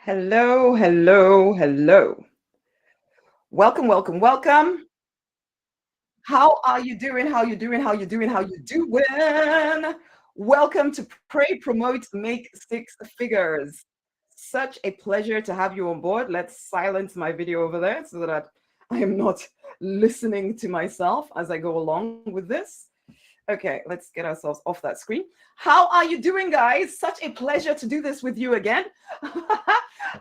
Hello, hello, hello. Welcome, welcome, welcome. How are you doing? How you doing? How you doing? How you doing? Welcome to Pray, Promote, Make Six Figures. Such a pleasure to have you on board. Let's silence my video over there so that I am not listening to myself as I go along with this. Okay, let's get ourselves off that screen. How are you doing, guys? Such a pleasure to do this with you again.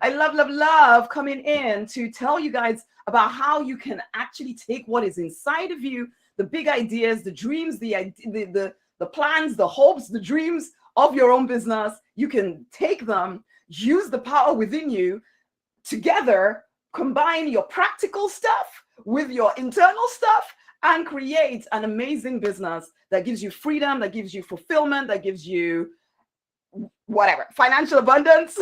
I love coming in to tell you guys about how you can actually take what is inside of you, the big ideas, the dreams, the plans, the hopes, the dreams of your own business. You can take them, use the power within you together, combine your practical stuff with your internal stuff, and create an amazing business that gives you freedom, that gives you fulfillment, that gives you whatever, financial abundance,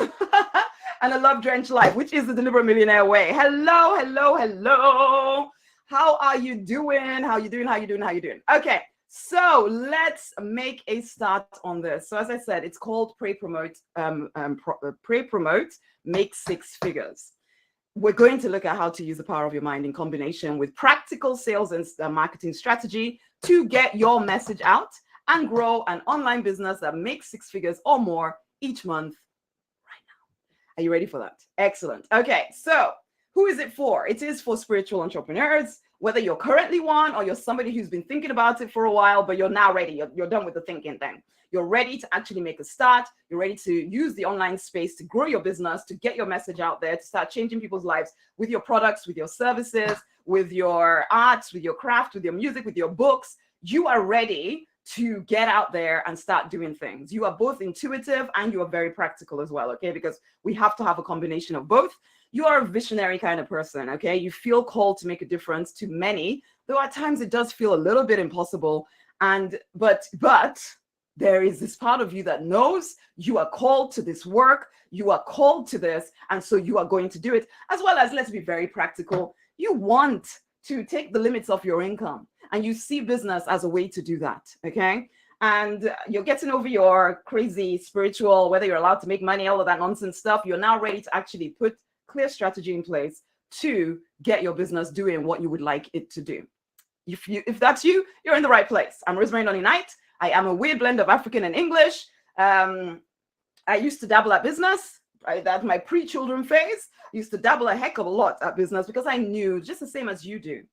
and a love-drenched life, which is the Deliberate Millionaire way. Hello, hello, hello. How are you doing? How you doing? How you doing? How you doing? Okay, so let's make a start on this. So as I said, it's called Pray, Promote, Make Six Figures. We're going to look at how to use the power of your mind in combination with practical sales and marketing strategy to get your message out and grow an online business that makes six figures or more each month right now. Are you ready for that? Excellent. Okay, so who is it for? It is for spiritual entrepreneurs, whether you're currently one or you're somebody who's been thinking about it for a while, but you're now ready. You're done with the thinking thing. You're ready to actually make a start. You're ready to use the online space to grow your business, to get your message out there, to start changing people's lives with your products, with your services, with your arts, with your craft, with your music, with your books. You are ready to get out there and start doing things. You are both intuitive and you are very practical as well, okay? Because we have to have a combination of both. You are a visionary kind of person, okay? You feel called to make a difference to many, though at times it does feel a little bit impossible. But there is this part of you that knows you are called to this work, you are called to this, and so you are going to do it. As well as, let's be very practical, you want to take the limits of your income, and you see business as a way to do that, okay? And you're getting over your crazy spiritual, whether you're allowed to make money, all of that nonsense stuff. You're now ready to actually put clear strategy in place to get your business doing what you would like it to do. If that's you, you're in the right place. I'm Rosemary Nonny Knight. I am a weird blend of African and English. I used to dabble at business. That's my pre-children phase. I used to dabble a heck of a lot at business because I knew, just the same as you do,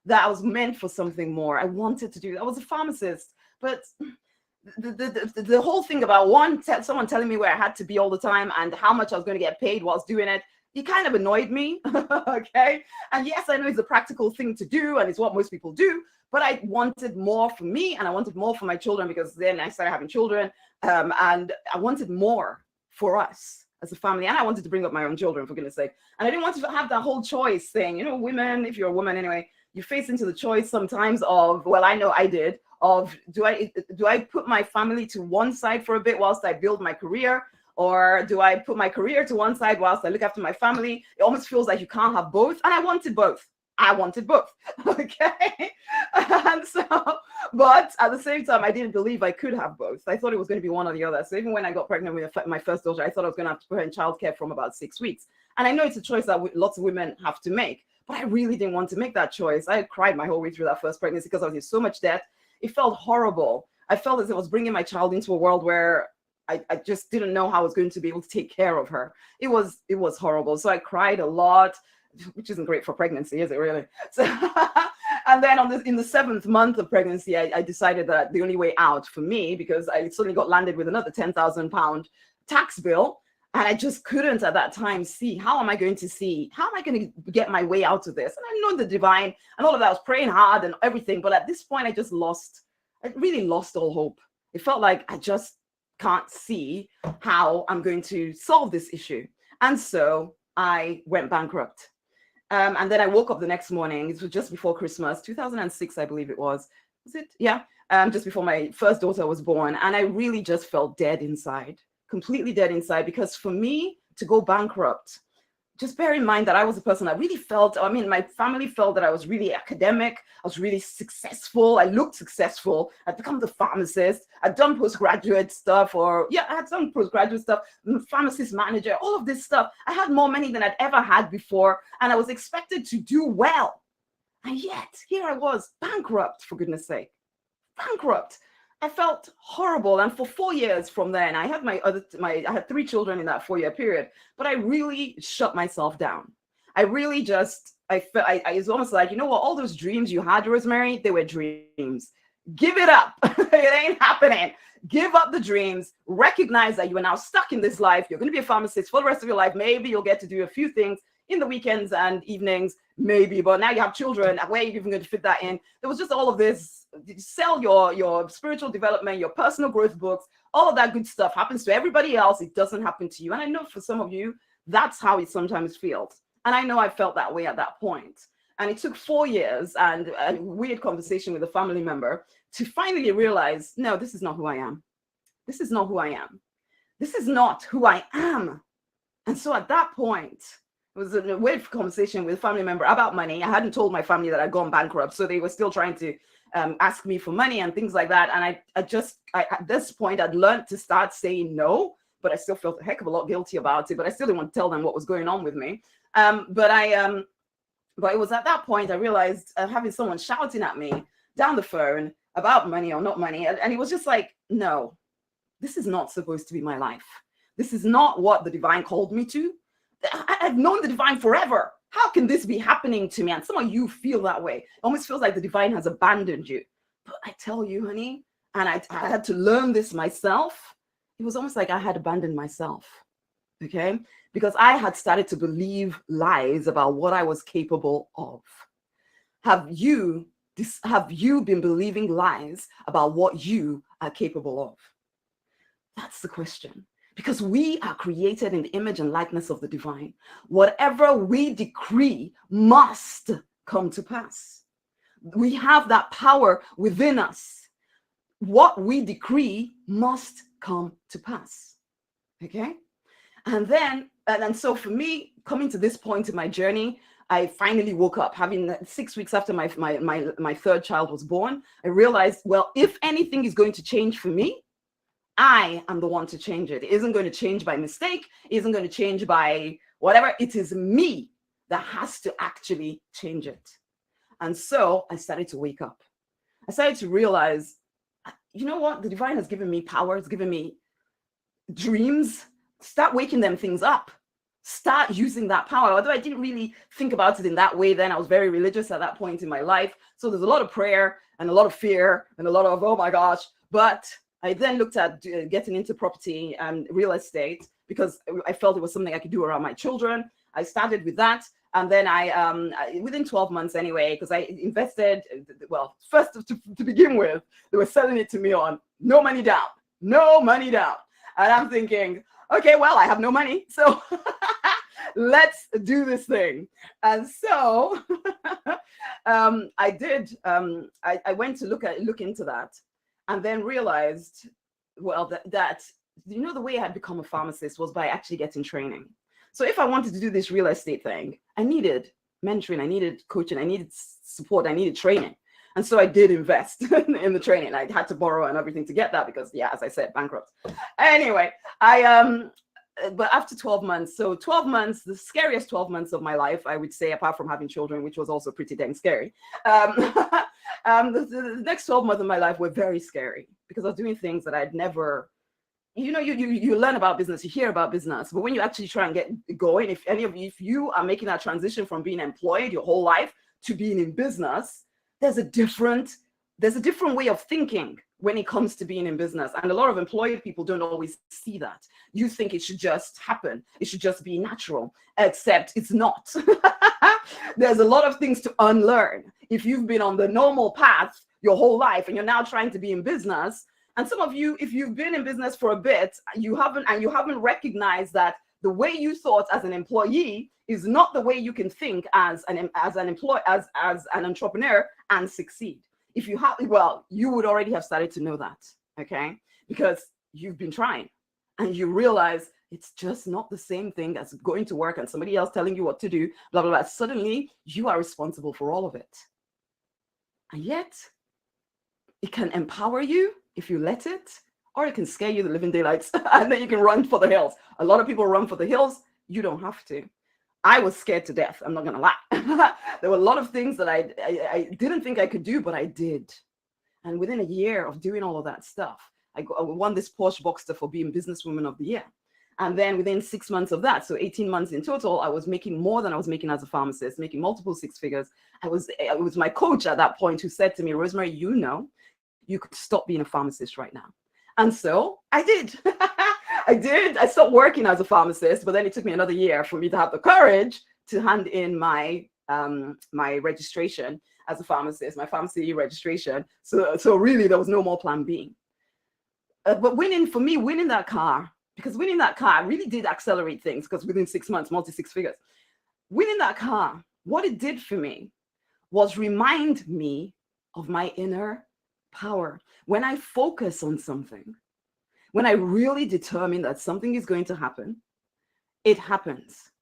that I was meant for something more. I wanted to do. I was a pharmacist, but the whole thing about someone telling me where I had to be all the time and how much I was going to get paid whilst doing it, it kind of annoyed me. Okay, and yes, I know it's a practical thing to do and it's what most people do, but I wanted more for me and I wanted more for my children, because then I started having children, and I wanted more for us as a family, and I wanted to bring up my own children, for goodness sake. And I didn't want to have that whole choice thing. You know, women, if you're a woman anyway, you face into the choice sometimes of, well, I know I did, of do I put my family to one side for a bit whilst I build my career, or do I put my career to one side whilst I look after my family? It almost feels like you can't have both, and I wanted both. Okay. And so, but at the same time, I didn't believe I could have both. I thought it was going to be one or the other. So even when I got pregnant with my first daughter, I thought I was going to have to put her in childcare from about 6 weeks. And I know it's a choice that lots of women have to make, but I really didn't want to make that choice. I cried my whole way through that first pregnancy because I was in so much debt. It felt horrible. I felt as if I was bringing my child into a world where I just didn't know how I was going to be able to take care of her. It was horrible. So I cried a lot, which isn't great for pregnancy, is it really? So, and then in the 7th month of pregnancy, I decided that the only way out for me, because I suddenly got landed with another £10,000 tax bill, and I just couldn't at that time see how am I going to get my way out of this. And I know the divine and all of that. I was praying hard and everything, but at this point, I really lost all hope. It felt like I just can't see how I'm going to solve this issue. And so I went bankrupt. And then I woke up the next morning. It was just before Christmas, 2006, I believe it was. Was it? Yeah. Just before my first daughter was born. And I really just felt dead inside, completely dead inside, because for me to go bankrupt just bear in mind that I was a person that really felt, I mean, my family felt that I was really academic. I was really successful. I looked successful. I'd become the pharmacist. I'd done postgraduate stuff, or yeah, I had some postgraduate stuff, pharmacist manager, all of this stuff. I had more money than I'd ever had before. And I was expected to do well. And yet here I was, bankrupt, for goodness sake, bankrupt. I felt horrible. And for 4 years from then, I had I had 3 children in that 4-year period, but I really shut myself down. I really just, I felt, it's almost like, you know what, all those dreams you had, Rosemary, they were dreams. Give it up. It ain't happening. Give up the dreams. Recognize that you are now stuck in this life. You're going to be a pharmacist for the rest of your life. Maybe you'll get to do a few things in the weekends and evenings, maybe, but now you have children. Where are you even going to fit that in? There was just all of this. Sell your spiritual development, your personal growth books, all of that good stuff happens to everybody else. It doesn't happen to you. And I know for some of you, that's how it sometimes feels. And I know I felt that way at that point. And it took 4 years and a weird conversation with a family member to finally realize, no, this is not who I am. This is not who I am. This is not who I am. And so at that point, it was a weird conversation with a family member about money. I hadn't told my family that I'd gone bankrupt, so they were still trying to ask me for money and things like that. And I at this point, I'd learned to start saying no, but I still felt a heck of a lot guilty about it. But I still didn't want to tell them what was going on with me. But it was at that point I realized having someone shouting at me down the phone about money or not money, and it was just like, no, this is not supposed to be my life. This is not what the divine called me to. I've known the divine forever. How can this be happening to me? And some of you feel that way. It almost feels like the divine has abandoned you. But I tell you, honey, and I had to learn this myself. It was almost like I had abandoned myself. Okay? Because I had started to believe lies about what I was capable of. Have you been believing lies about what you are capable of? That's the question. Because we are created in the image and likeness of the divine. Whatever we decree must come to pass. We have that power within us. What we decree must come to pass. Okay? And so for me, coming to this point in my journey, I finally woke up. Having 6 weeks after my 3rd child was born, I realized, well, if anything is going to change for me, I am the one to change it. It isn't going to change by mistake. It isn't going to change by whatever. It is me that has to actually change it. And so I started to wake up. I started to realize, you know what? The divine has given me power. It's given me dreams. Start waking them things up. Start using that power. Although I didn't really think about it in that way then. I was very religious at that point in my life. So there's a lot of prayer and a lot of fear and a lot of, oh my gosh. But I then looked at getting into property and real estate because I felt it was something I could do around my children. I started with that. And then within 12 months anyway, because I invested, well, first to begin with, they were selling it to me on no money down, no money down. And I'm thinking, okay, well, I have no money. So let's do this thing. And so I did, I went to look into that. And then realized, well, that you know, the way I had become a pharmacist was by actually getting training. So if I wanted to do this real estate thing, I needed mentoring, I needed coaching, I needed support, I needed training. And so I did invest in the training. I had to borrow and everything to get that because, yeah, as I said, bankrupt. Anyway, but after 12 months, so 12 months, the scariest 12 months of my life, I would say, apart from having children, which was also pretty dang scary. The next 12 months of my life were very scary because I was doing things that I'd never, you know, you learn about business, you hear about business, but when you actually try and get going, if you are making that transition from being employed your whole life to being in business, there's a different way of thinking when it comes to being in business. And a lot of employed people don't always see that. You think it should just happen. It should just be natural, except it's not. There's a lot of things to unlearn. If you've been on the normal path your whole life and you're now trying to be in business, and some of you, if you've been in business for a bit, you haven't recognized that the way you thought as an employee is not the way you can think as an entrepreneur and succeed. If you have, well, you would already have started to know that, okay? Because you've been trying and you realize It's just not the same thing as going to work and somebody else telling you what to do, blah, blah, blah. Suddenly, you are responsible for all of it. And yet, it can empower you if you let it, or it can scare you the living daylights, and then you can run for the hills. A lot of people run for the hills. You don't have to. I was scared to death. I'm not going to lie. There were a lot of things that I didn't think I could do, but I did. And within a year of doing all of that stuff, I won this Porsche Boxster for being Businesswoman of the Year. And then within 6 months of that, so 18 months in total, I was making more than I was making as a pharmacist, making multiple six figures. It was my coach at that point who said to me, Rosemary, you could stop being a pharmacist right now. And so I did. I did. I stopped working as a pharmacist, but then it took me another year for me to have the courage to hand in my my registration as a pharmacist, my pharmacy registration. So really, there was no more plan B. But winning that car, because winning that car really did accelerate things, because within 6 months, multi-six figures. Winning that car, what it did for me was remind me of my inner power. When I focus on something, when I really determine that something is going to happen, it happens.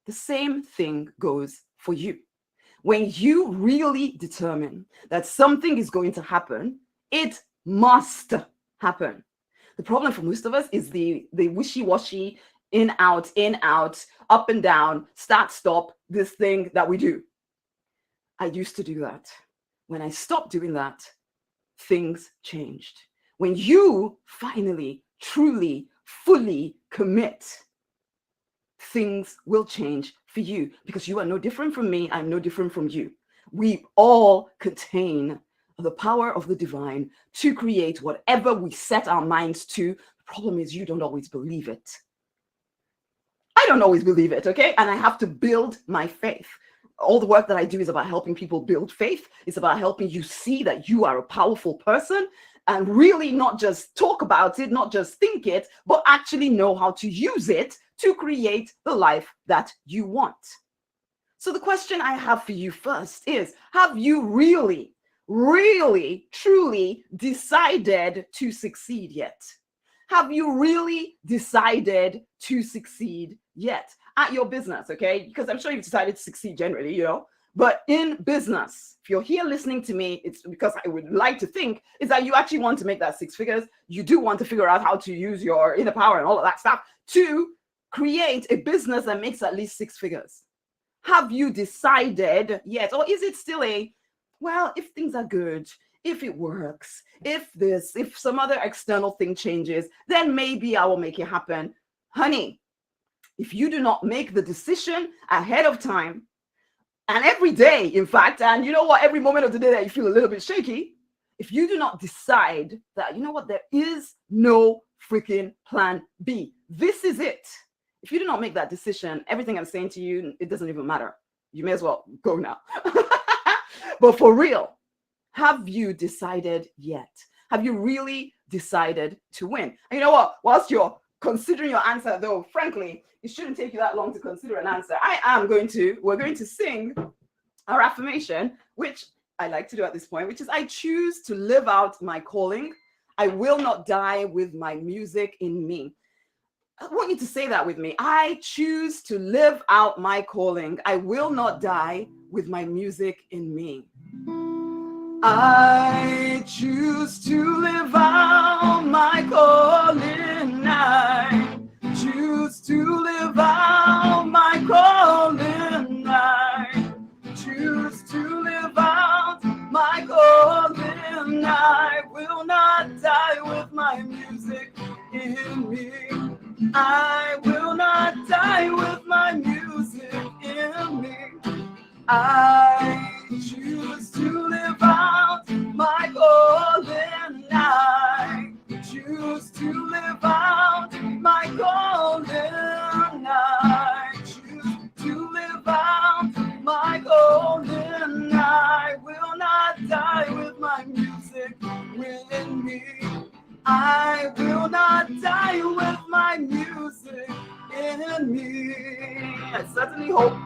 The same thing goes for you. When you really determine that something is going to happen, it must happen. The problem for most of us is the wishy-washy, in, out, up and down, start, stop, this thing that we do. I used to do that. When I stopped doing that, things changed. When you finally, truly, fully commit, things will change for you, because you are no different from me. I'm no different from you. We all contain the power of the divine to create whatever we set our minds to. The problem is you don't always believe it. I don't always believe it, okay? And I have to build my faith. All the work that I do is about helping people build faith. It's about helping you see that you are a powerful person, and really not just talk about it, not just think it, but actually know how to use it to create the life that you want. So the question I have for you first is, have you really, truly decided to succeed yet? Have you really decided to succeed yet at your business? Okay, because I'm sure you've decided to succeed generally, but in business, if you're here listening to me, it's because I would like to think is that you actually want to make that six figures. You do want to figure out how to use your inner power and all of that stuff to create a business that makes at least six figures. Have you decided yet? Or is it still well, if things are good, if it works, if some other external thing changes, then maybe I will make it happen. Honey, if you do not make the decision ahead of time, and every day, in fact, and you know what, every moment of the day that you feel a little bit shaky, if you do not decide that, you know what, there is no freaking plan B, this is it. If you do not make that decision, everything I'm saying to you, it doesn't even matter. You may as well go now. But for real, have you decided yet? Have you really decided to win? And you know what? Whilst you're considering your answer, though, frankly, it shouldn't take you that long to consider an answer. We're going to sing our affirmation, which I like to do at this point, which is, I choose to live out my calling. I will not die with my music in me. I want you to say that with me. I choose to live out my calling. I will not die with my music in me. I choose to live out my calling. I choose to live out my calling. I choose to live out my calling. I will not die with my music in me. I will not die with my music in me. I choose to live out my calling. I choose to live out my calling. I choose to live out my calling. I will not die with my music within me. I will not die with my music in me. I certainly hope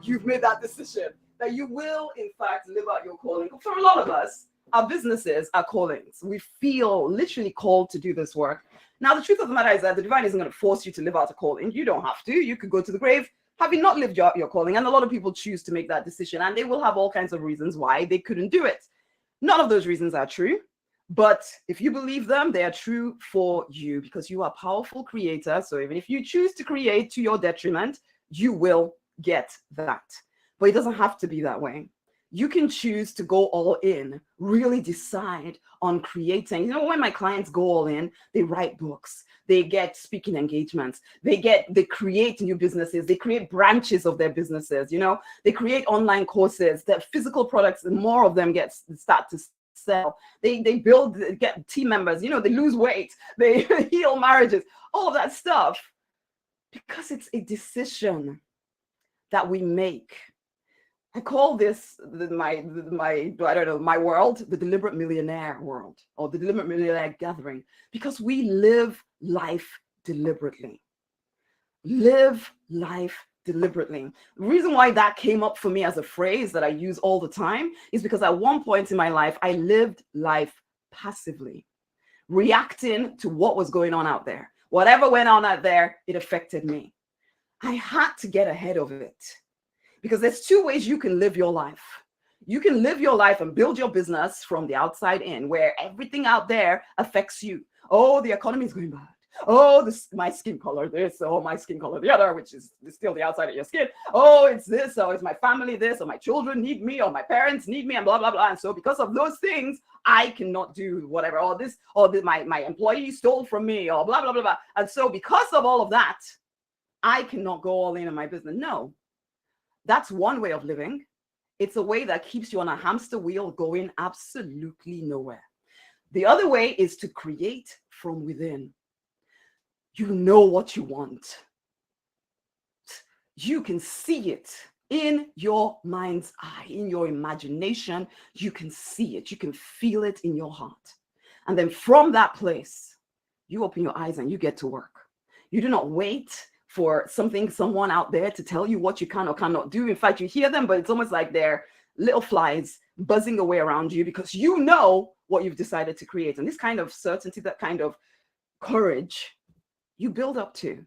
you've made that decision, that you will, in fact, live out your calling. For a lot of us, our businesses are callings. We feel literally called to do this work. Now, the truth of the matter is that the divine isn't going to force you to live out a calling. You don't have to. You could go to the grave having not lived your calling. And a lot of people choose to make that decision, and they will have all kinds of reasons why they couldn't do it. None of those reasons are true. But if you believe them, they are true for you, because you are a powerful creator. So even if you choose to create to your detriment, you will get that. But it doesn't have to be that way. You can choose to go all in, really decide on creating. You know, when my clients go all in, they write books, they get speaking engagements, they create new businesses, they create branches of their businesses, you know, they create online courses, their physical products, and more of them start to sell. They get team members, you know, they lose weight, they heal marriages, all of that stuff, because it's a decision that we make. I call this my world, the deliberate millionaire world, or the deliberate millionaire gathering, because we live life deliberately. Live life deliberately. The reason why that came up for me as a phrase that I use all the time is because at one point in my life, I lived life passively, reacting to what was going on out there. Whatever went on out there, it affected me. I had to get ahead of it. Because there's two ways you can live your life. You can live your life and build your business from the outside in, where everything out there affects you. Oh, the economy is going bad. Oh, my skin color this, oh, my skin color the other, which is still the outside of your skin. Oh, it's this, or it's my family this, or my children need me, or my parents need me, and blah, blah, blah. And so because of those things, I cannot do whatever, or this, or my employee stole from me, or blah, blah, blah, blah. And so because of all of that, I cannot go all in my business. No. That's one way of living. It's a way that keeps you on a hamster wheel going absolutely nowhere. The other way is to create from within. You know what you want. You can see it in your mind's eye, in your imagination. You can see it. You can feel it in your heart. And then from that place, you open your eyes and you get to work. You do not wait for someone out there to tell you what you can or cannot do. In fact, you hear them, but it's almost like they're little flies buzzing away around you, because you know what you've decided to create. And this kind of certainty, that kind of courage, you build up to.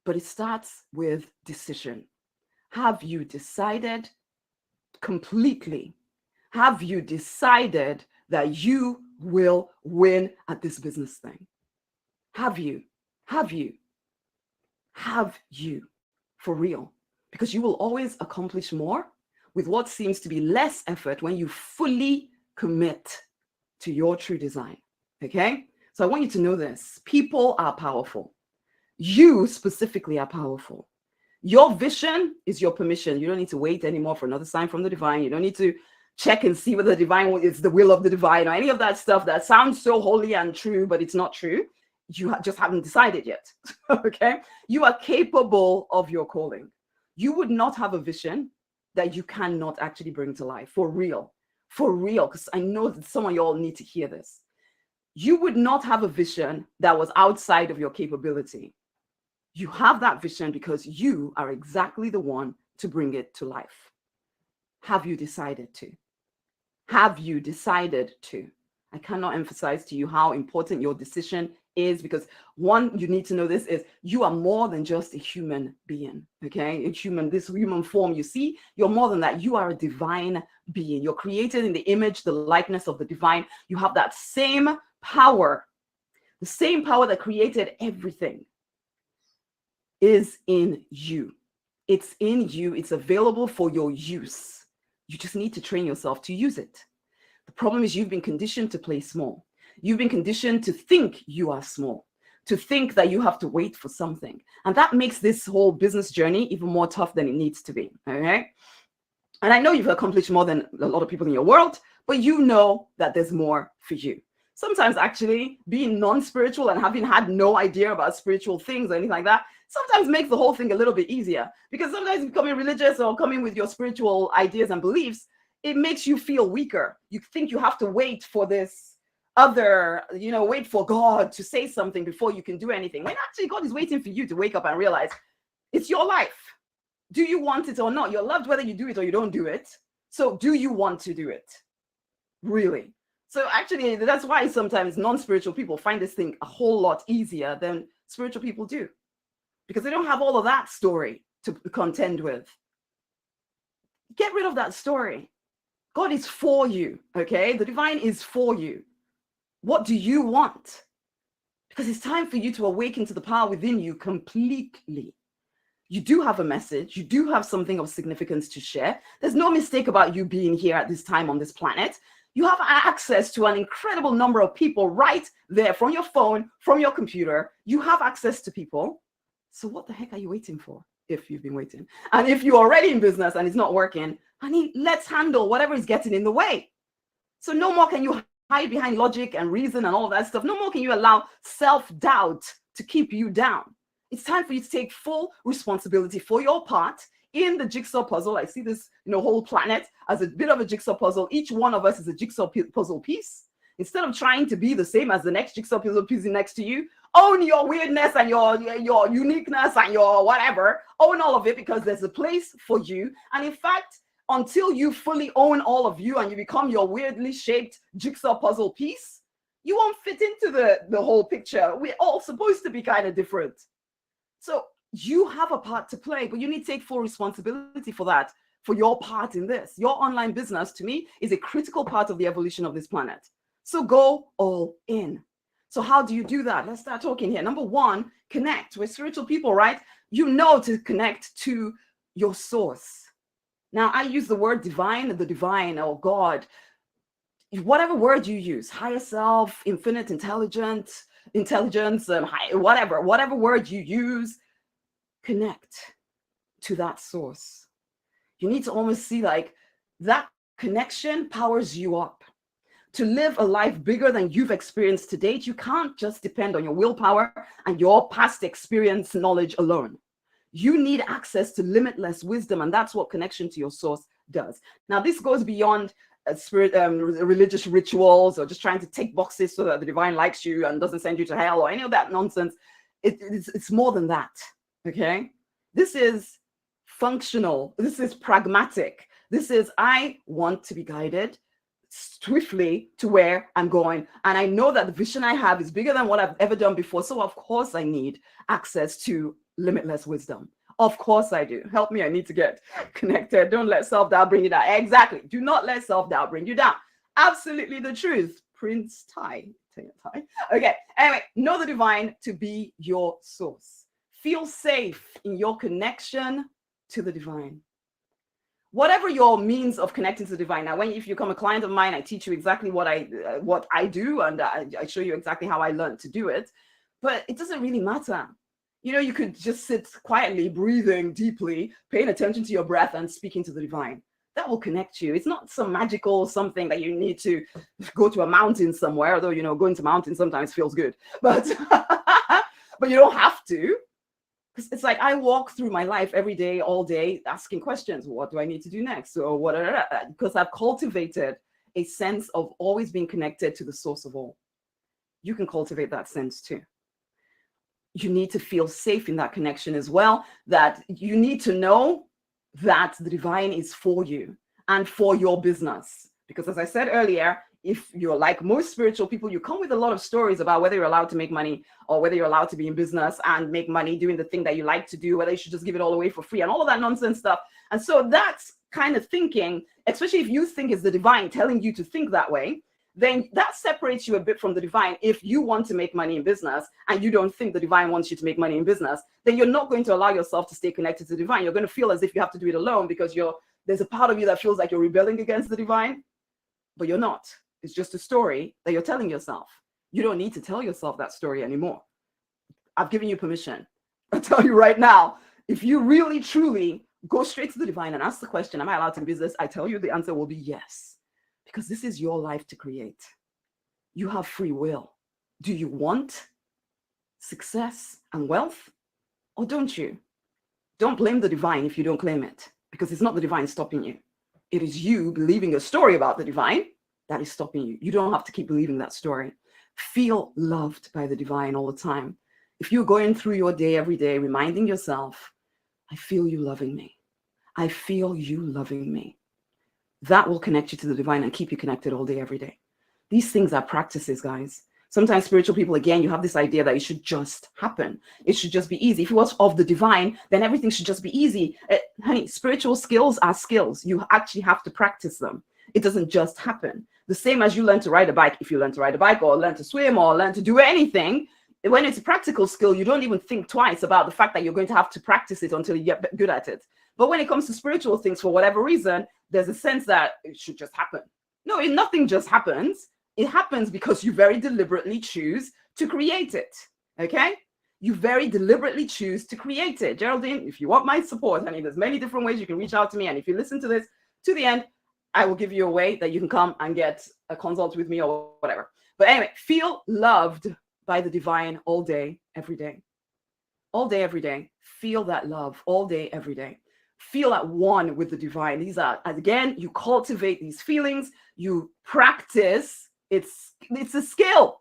But it starts with decision. Have you decided completely? Have you decided that you will win at this business thing? Have you? Have you? Have you, for real? Because you will always accomplish more with what seems to be less effort when you fully commit to your true design. Okay? So I want you to know this. People are powerful. You specifically are powerful. Your vision is your permission. You don't need to wait anymore for another sign from the divine. You don't need to check and see whether the divine is the will of the divine, or any of that stuff that sounds so holy and true, but it's not true. You just haven't decided yet. Okay? You are capable of your calling. You would not have a vision that you cannot actually bring to life. For real. For real. Because I know that some of y'all need to hear this. You would not have a vision that was outside of your capability. You have that vision because you are exactly the one to bring it to life. Have you decided to? Have you decided to? I cannot emphasize to you how important your decision is, because one, you need to know this, is you are more than just a human being. Okay? This human form you see, you're more than that. You are a divine being. You're created in the image, the likeness of the divine. You have that same power. The same power that created everything is in you. It's in you. It's available for your use. You just need to train yourself to use it. The problem is you've been conditioned to play small. You've been conditioned to think you are small, to think that you have to wait for something. And that makes this whole business journey even more tough than it needs to be. Okay? And I know you've accomplished more than a lot of people in your world, but you know that there's more for you. Sometimes actually being non-spiritual and having had no idea about spiritual things or anything like that sometimes makes the whole thing a little bit easier, because sometimes becoming religious or coming with your spiritual ideas and beliefs, it makes you feel weaker. You think you have to wait for this other, wait for God to say something before you can do anything. When actually God is waiting for you to wake up and realize it's your life. Do you want it or not? You're loved whether you do it or you don't do it. So do you want to do it? Really? So actually, that's why sometimes non-spiritual people find this thing a whole lot easier than spiritual people do, because they don't have all of that story to contend with. Get rid of that story. God is for you, okay? The divine is for you. What do you want? Because it's time for you to awaken to the power within you completely. You do have a message. You do have something of significance to share. There's no mistake about you being here at this time on this planet. You have access to an incredible number of people right there from your phone, from your computer. You have access to people. So what the heck are you waiting for, if you've been waiting? And if you're already in business and it's not working, honey, let's handle whatever is getting in the way. So no more can you hide behind logic and reason and all that stuff. No more can you allow self-doubt to keep you down. It's time for you to take full responsibility for your part in the jigsaw puzzle. I see this, whole planet as a bit of a jigsaw puzzle. Each one of us is a jigsaw puzzle piece. Instead of trying to be the same as the next jigsaw puzzle piece next to you, own your weirdness and your uniqueness and your whatever. Own all of it, because there's a place for you. And in fact, until you fully own all of you and you become your weirdly shaped jigsaw puzzle piece, you won't fit into the whole picture. We're all supposed to be kind of different. So you have a part to play, but you need to take full responsibility for that, for your part in this. Your online business, to me, is a critical part of the evolution of this planet. So go all in. So how do you do that? Let's start talking here. Number one, connect. We're spiritual people, right? You know to connect to your source. Now, I use the word divine, the divine, or God. Whatever word you use, higher self, infinite intelligence, whatever word you use, connect to that source. You need to almost see like that connection powers you up to live a life bigger than you've experienced to date. You can't just depend on your willpower and your past experience knowledge alone. You need access to limitless wisdom, and that's what connection to your source does. Now, this goes beyond religious rituals or just trying to tick boxes so that the divine likes you and doesn't send you to hell or any of that nonsense. It's more than that, okay? This is functional. This is pragmatic. This is, I want to be guided swiftly to where I'm going. And I know that the vision I have is bigger than what I've ever done before. So of course I need access to limitless wisdom. Of course I do. Help me, I need to get connected. Don't let self-doubt bring you down. Exactly. Do not let self-doubt bring you down. Absolutely the truth. Prince Ty. Okay. Anyway, know the divine to be your source. Feel safe in your connection to the divine. Whatever your means of connecting to the divine. Now, if you become a client of mine, I teach you exactly what I do, and I show you exactly how I learned to do it. But it doesn't really matter. You could just sit quietly, breathing deeply, paying attention to your breath and speaking to the divine. That will connect you. It's not some magical something that you need to go to a mountain somewhere, although, going to mountains sometimes feels good. But, but you don't have to. Because it's like I walk through my life every day, all day, asking questions. What do I need to do next? Or whatever. Because I've cultivated a sense of always being connected to the source of all. You can cultivate that sense too. You need to feel safe in that connection as well, that you need to know that the divine is for you and for your business. Because as I said earlier, if you're like most spiritual people, you come with a lot of stories about whether you're allowed to make money or whether you're allowed to be in business and make money doing the thing that you like to do, whether you should just give it all away for free and all of that nonsense stuff. And so that's kind of thinking, especially if you think it's the divine telling you to think that way, then that separates you a bit from the divine. If you want to make money in business and you don't think the divine wants you to make money in business, then you're not going to allow yourself to stay connected to the divine. You're going to feel as if you have to do it alone because there's a part of you that feels like you're rebelling against the divine, but you're not. It's just a story that you're telling yourself. You don't need to tell yourself that story anymore. I've given you permission. I tell you right now, if you really, truly go straight to the divine and ask the question, am I allowed to be in business? I tell you the answer will be yes. Because this is your life to create. You have free will. Do you want success and wealth, or don't you? Don't blame the divine if you don't claim it, because it's not the divine stopping you. It is you believing a story about the divine that is stopping you. You don't have to keep believing that story. Feel loved by the divine all the time. If you're going through your day every day, reminding yourself, I feel you loving me. I feel you loving me. That will connect you to the divine and keep you connected all day, every day. These things are practices, guys. Sometimes spiritual people, again, you have this idea that it should just happen. It should just be easy. If it was of the divine, then everything should just be easy. Honey, spiritual skills are skills. You actually have to practice them. It doesn't just happen. The same as you learn to ride a bike. If you learn to ride a bike or learn to swim or learn to do anything, when it's a practical skill, you don't even think twice about the fact that you're going to have to practice it until you get good at it. But when it comes to spiritual things, for whatever reason, there's a sense that it should just happen. No, nothing just happens. It happens because you very deliberately choose to create it. Okay? You very deliberately choose to create it. Geraldine, if you want my support, honey, there's many different ways you can reach out to me. And if you listen to this to the end, I will give you a way that you can come and get a consult with me or whatever. But anyway, feel loved by the divine all day, every day. All day, every day. Feel that love all day, every day. Feel at one with the divine. These are, again, you cultivate these feelings, you practice. It's a skill.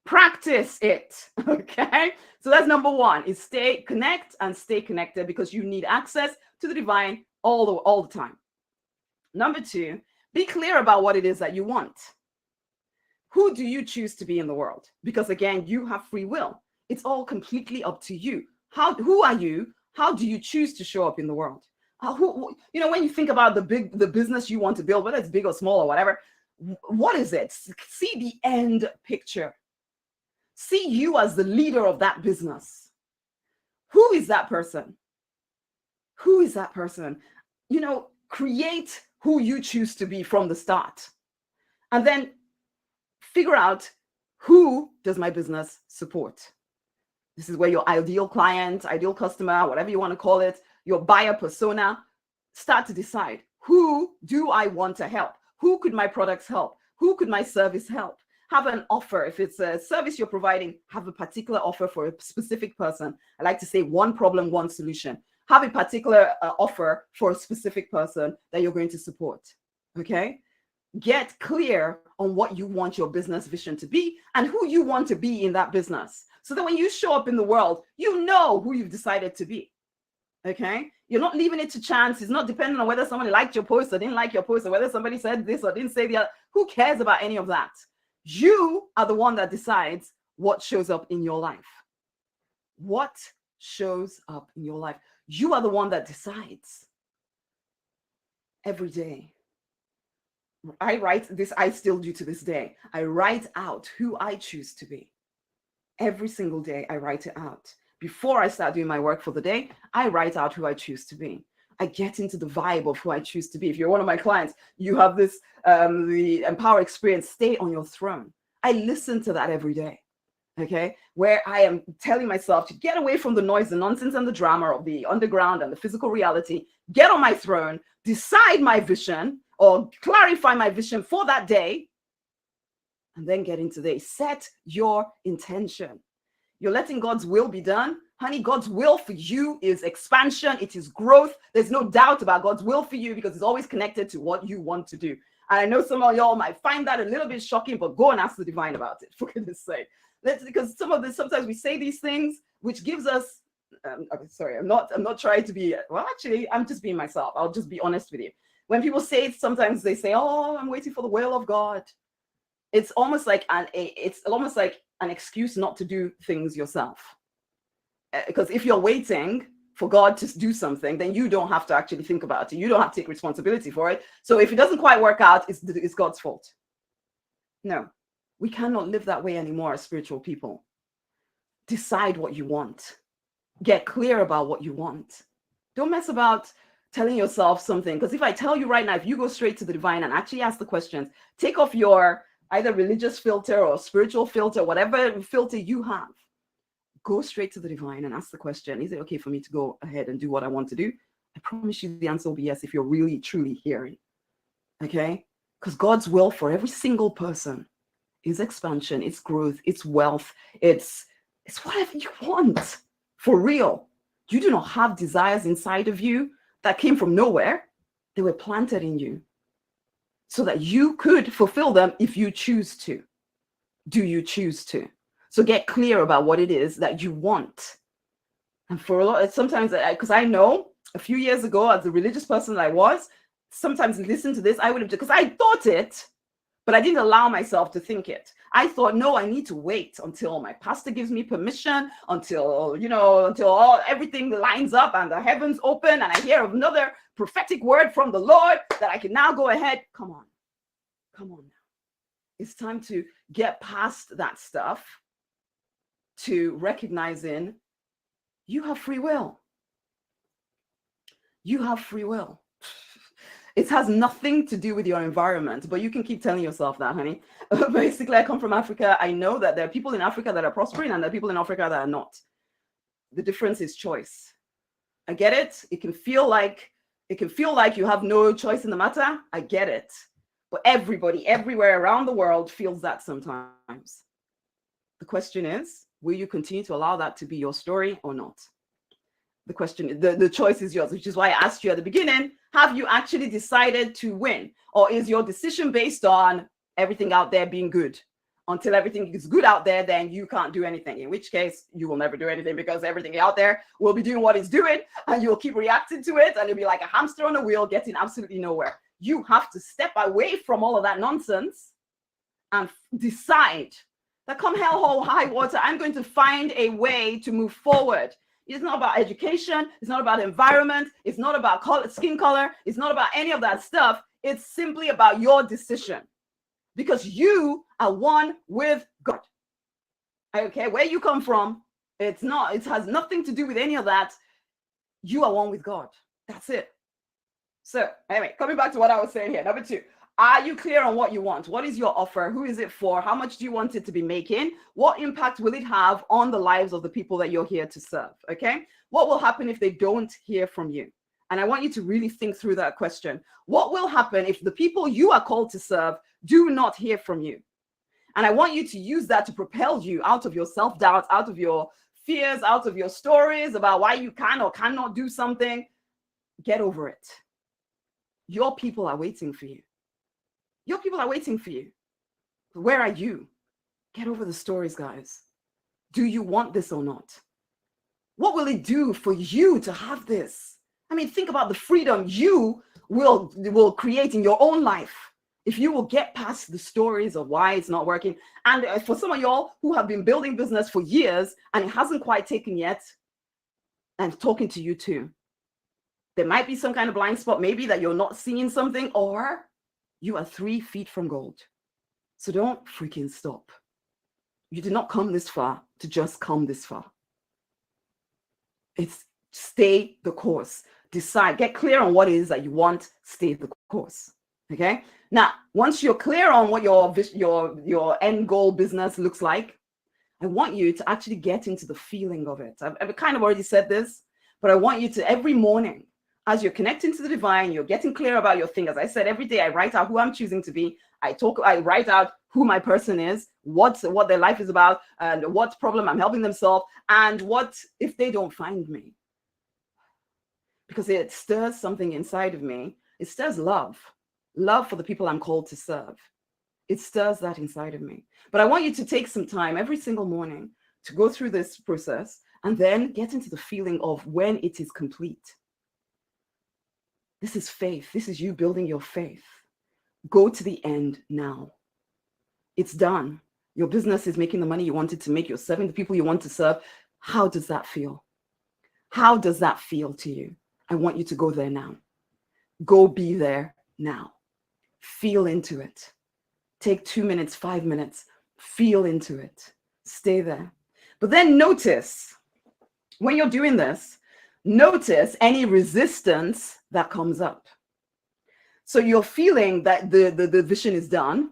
Practice it. Okay. So that's number one, is connect and stay connected, because you need access to the divine all the time. Number two, be clear about what it is that you want. Who do you choose to be in the world? Because again, you have free will. It's all completely up to you. Who are you? How do you choose to show up in the world? When you think about the business you want to build, whether it's big or small or whatever, what is it? See the end picture. See you as the leader of that business. Who is that person? Who is that person? Create who you choose to be from the start. And then figure out, who does my business support? This is where your ideal client, ideal customer, whatever you want to call it, your buyer persona, start to decide, who do I want to help? Who could my products help? Who could my service help? Have an offer. If it's a service you're providing, have a particular offer for a specific person. I like to say one problem, one solution. Have a particular offer for a specific person that you're going to support. Okay? Get clear on what you want your business vision to be and who you want to be in that business. So that when you show up in the world, you know who you've decided to be. Okay? You're not leaving it to chance. It's not dependent on whether somebody liked your post or didn't like your post, or whether somebody said this or didn't say the other. Who cares about any of that? You are the one that decides what shows up in your life. What shows up in your life? You are the one that decides. Every day. I write this, I still do to this day. I write out who I choose to be. Every single day, I write it out. Before I start doing my work for the day, I write out who I choose to be. I get into the vibe of who I choose to be. If you're one of my clients, you have this, the Empower experience, stay on your throne. I listen to that every day, okay? Where I am telling myself to get away from the noise, the nonsense, and the drama of the underground and the physical reality, get on my throne, decide my vision or clarify my vision for that day, and then get into the set your intention. You're letting God's will be done. Honey, God's will for you is expansion. It is growth. There's no doubt about God's will for you, because it's always connected to what you want to do. And I know some of y'all might find that a little bit shocking, but go and ask the divine about it, for goodness sake. Because sometimes we say these things, which gives us, sorry, I'm not trying to be, well, actually, I'm just being myself. I'll just be honest with you. When people say it, sometimes they say, oh, I'm waiting for the will of God. It's almost like an excuse not to do things yourself. Because if you're waiting for God to do something, then you don't have to actually think about it. You don't have to take responsibility for it. So if it doesn't quite work out, it's God's fault. No, we cannot live that way anymore as spiritual people. Decide what you want. Get clear about what you want. Don't mess about telling yourself something. Because if I tell you right now, if you go straight to the divine and actually ask the questions, take off your either religious filter or spiritual filter, whatever filter you have, go straight to the divine and ask the question, is it okay for me to go ahead and do what I want to do? I promise you the answer will be yes, if you're really, truly hearing. Okay? Because God's will for every single person is expansion, it's growth, it's wealth, it's whatever you want. For real. You do not have desires inside of you that came from nowhere. They were planted in you so that you could fulfill them if you choose to. Do you choose to? So get clear about what it is that you want. And for a lot, sometimes, because I know a few years ago, as a religious person I was, sometimes listen to this, I would have, because I thought it, But I didn't allow myself to think it. I thought, no, I need to wait until my pastor gives me permission, until, until everything lines up and the heavens open and I hear another prophetic word from the Lord that I can now go ahead. Come on now. It's time to get past that stuff, to recognizing you have free will. You have free will. It has nothing to do with your environment, but you can keep telling yourself that, honey. Basically, I come from Africa. I know that there are people in Africa that are prospering and there are people in Africa that are not. The difference is choice. I get it. It can feel like you have no choice in the matter. I get it. But everybody, everywhere around the world feels that sometimes. The question is, will you continue to allow that to be your story or not? The question, the choice is yours, which is why I asked you at the beginning, have you actually decided to win? Or is your decision based on everything out there being good? Until everything is good out there, then you can't do anything, in which case you will never do anything because everything out there will be doing what it's doing and you'll keep reacting to it and you'll be like a hamster on a wheel getting absolutely nowhere. You have to step away from all of that nonsense and decide that come hell or high water, I'm going to find a way to move forward. It's not about education. It's not about environment. It's not about skin color. It's not about any of that stuff. It's simply about your decision because you are one with God. Okay, where you come from, it has nothing to do with any of that. You are one with God. That's it. So anyway, coming back to what I was saying here. Number 2, are you clear on what you want? What is your offer? Who is it for? How much do you want it to be making? What impact will it have on the lives of the people that you're here to serve? Okay. What will happen if they don't hear from you? And I want you to really think through that question. What will happen if the people you are called to serve do not hear from you? And I want you to use that to propel you out of your self-doubt, out of your fears, out of your stories about why you can or cannot do something. Get over it. Your people are waiting for you. Your people are waiting for you. Where are you? Get over the stories, guys. Do you want this or not? What will it do for you to have this? I mean, think about the freedom you will create in your own life if you will get past the stories of why it's not working. And for some of y'all who have been building business for years and it hasn't quite taken yet, I'm talking to you too. There might be some kind of blind spot, maybe that you're not seeing something, or you are 3 feet from gold. So don't freaking stop. You did not come this far to just come this far. It's stay the course. Decide, get clear on what it is that you want, stay the course. Okay. Now, once you're clear on what your end goal business looks like, I want you to actually get into the feeling of it. I've kind of already said this, but I want you to every morning, as you're connecting to the divine, you're getting clear about your thing. As I said, every day I write out who I'm choosing to be. I write out who my person is, what their life is about, and what problem I'm helping them solve, and what if they don't find me. Because it stirs something inside of me. It stirs love for the people I'm called to serve. It stirs that inside of me. But I want you to take some time every single morning to go through this process and then get into the feeling of when it is complete. This is faith. This is you building your faith. Go to the end now. It's done. Your business is making the money you wanted to make. You're serving the people you want to serve. How does that feel? How does that feel to you? I want you to go there now. Go be there now. Feel into it. Take 2 minutes, 5 minutes. Feel into it. Stay there. But then notice, when you're doing this, notice any resistance that comes up. So you're feeling that the vision is done,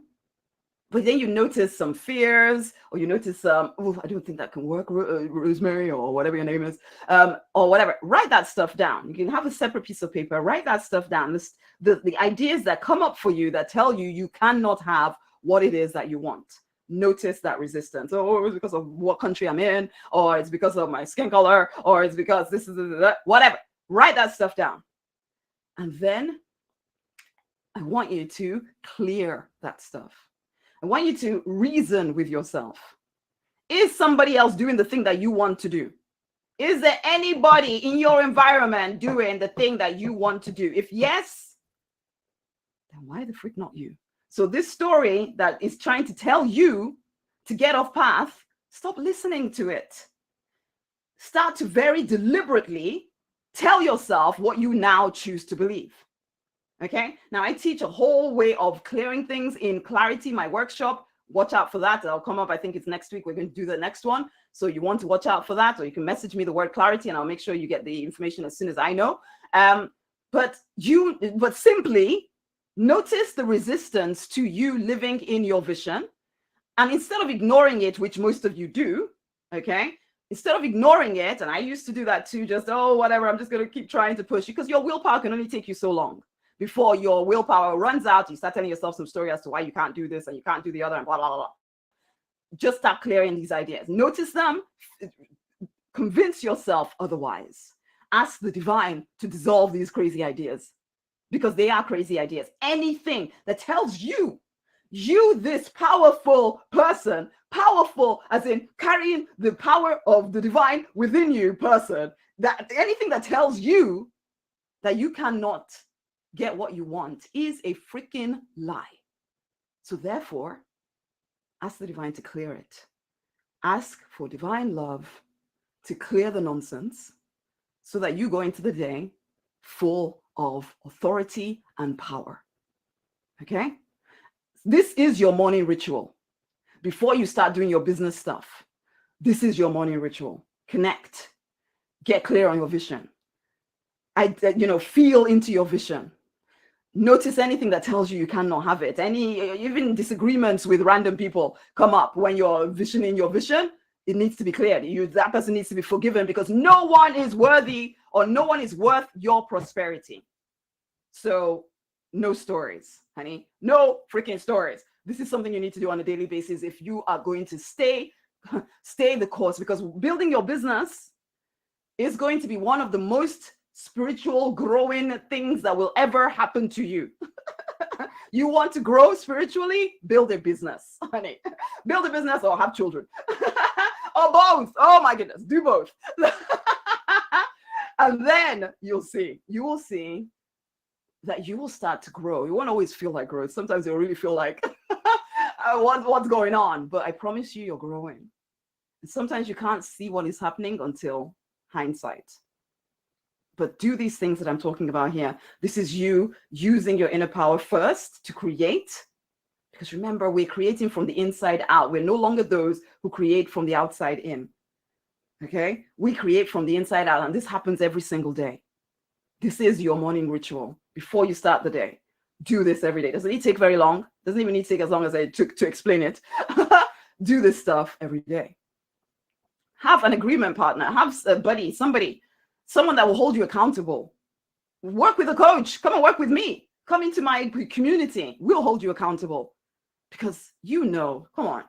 but then you notice some fears, or you notice I don't think that can work, Rosemary, or whatever your name is, or whatever. Write that stuff down. You can have a separate piece of paper. Write that stuff down. The ideas that come up for you that tell you you cannot have what it is that you want. Notice that resistance. Oh, it's because of what country I'm in, or it's because of my skin color, or it's because this is whatever. Write that stuff down. And then I want you to clear that stuff. I want you to reason with yourself. Is somebody else doing the thing that you want to do? Is there anybody in your environment doing the thing that you want to do? If yes, then why the freak not you? So this story that is trying to tell you to get off path, stop listening to it. Start to very deliberately tell yourself what you now choose to believe. Okay, now I teach a whole way of clearing things in Clarity, my workshop. Watch out for that. I'll come up, I think it's next week. We're going to do the next one. So you want to watch out for that, or you can message me the word clarity and I'll make sure you get the information as soon as I know. But simply notice the resistance to you living in your vision. And instead of ignoring it, which most of you do, okay, instead of ignoring it, and I used to do that too, just, oh, whatever, I'm just going to keep trying to push, because your willpower can only take you so long. Before your willpower runs out, you start telling yourself some story as to why you can't do this and you can't do the other and blah, blah, blah, blah. Just start clearing these ideas. Notice them, convince yourself otherwise. Ask the divine to dissolve these crazy ideas, because they are crazy ideas. Anything that tells you, this powerful person, powerful as in carrying the power of the divine within you person, that anything that tells you that you cannot get what you want is a freaking lie. So therefore, ask the divine to clear it. Ask for divine love to clear the nonsense so that you go into the day full of authority and power. Okay? This is your morning ritual. Before you start doing your business stuff, this is your morning ritual. Connect. Get clear on your vision. Feel into your vision. Notice anything that tells you cannot have it. Even disagreements with random people come up when you're visioning your vision. It needs to be cleared. That person needs to be forgiven, because no one is worthy or no one is worth your prosperity. So no stories, honey. No freaking stories. This is something you need to do on a daily basis if you are going to stay the course, because building your business is going to be one of the most spiritual growing things that will ever happen to you. You want to grow spiritually? Build a business, honey. Build a business or have children. Or both. Oh my goodness, do both. And then you will see that you will start to grow. You won't always feel like growth. Sometimes you'll really feel like what's going on, but I promise you're growing. And sometimes you can't see what is happening until hindsight. But do these things that I'm talking about here. This is you using your inner power first to create. Because remember, we're creating from the inside out. We're no longer those who create from the outside in. Okay? We create from the inside out, and this happens every single day. This is your morning ritual. Before you start the day, do this every day. Doesn't it take very long? Doesn't even need to take as long as I took to explain it. Do this stuff every day. Have an agreement partner. Have a buddy, someone that will hold you accountable. Work with a coach. Come and work with me. Come into my community. We'll hold you accountable. Because come on,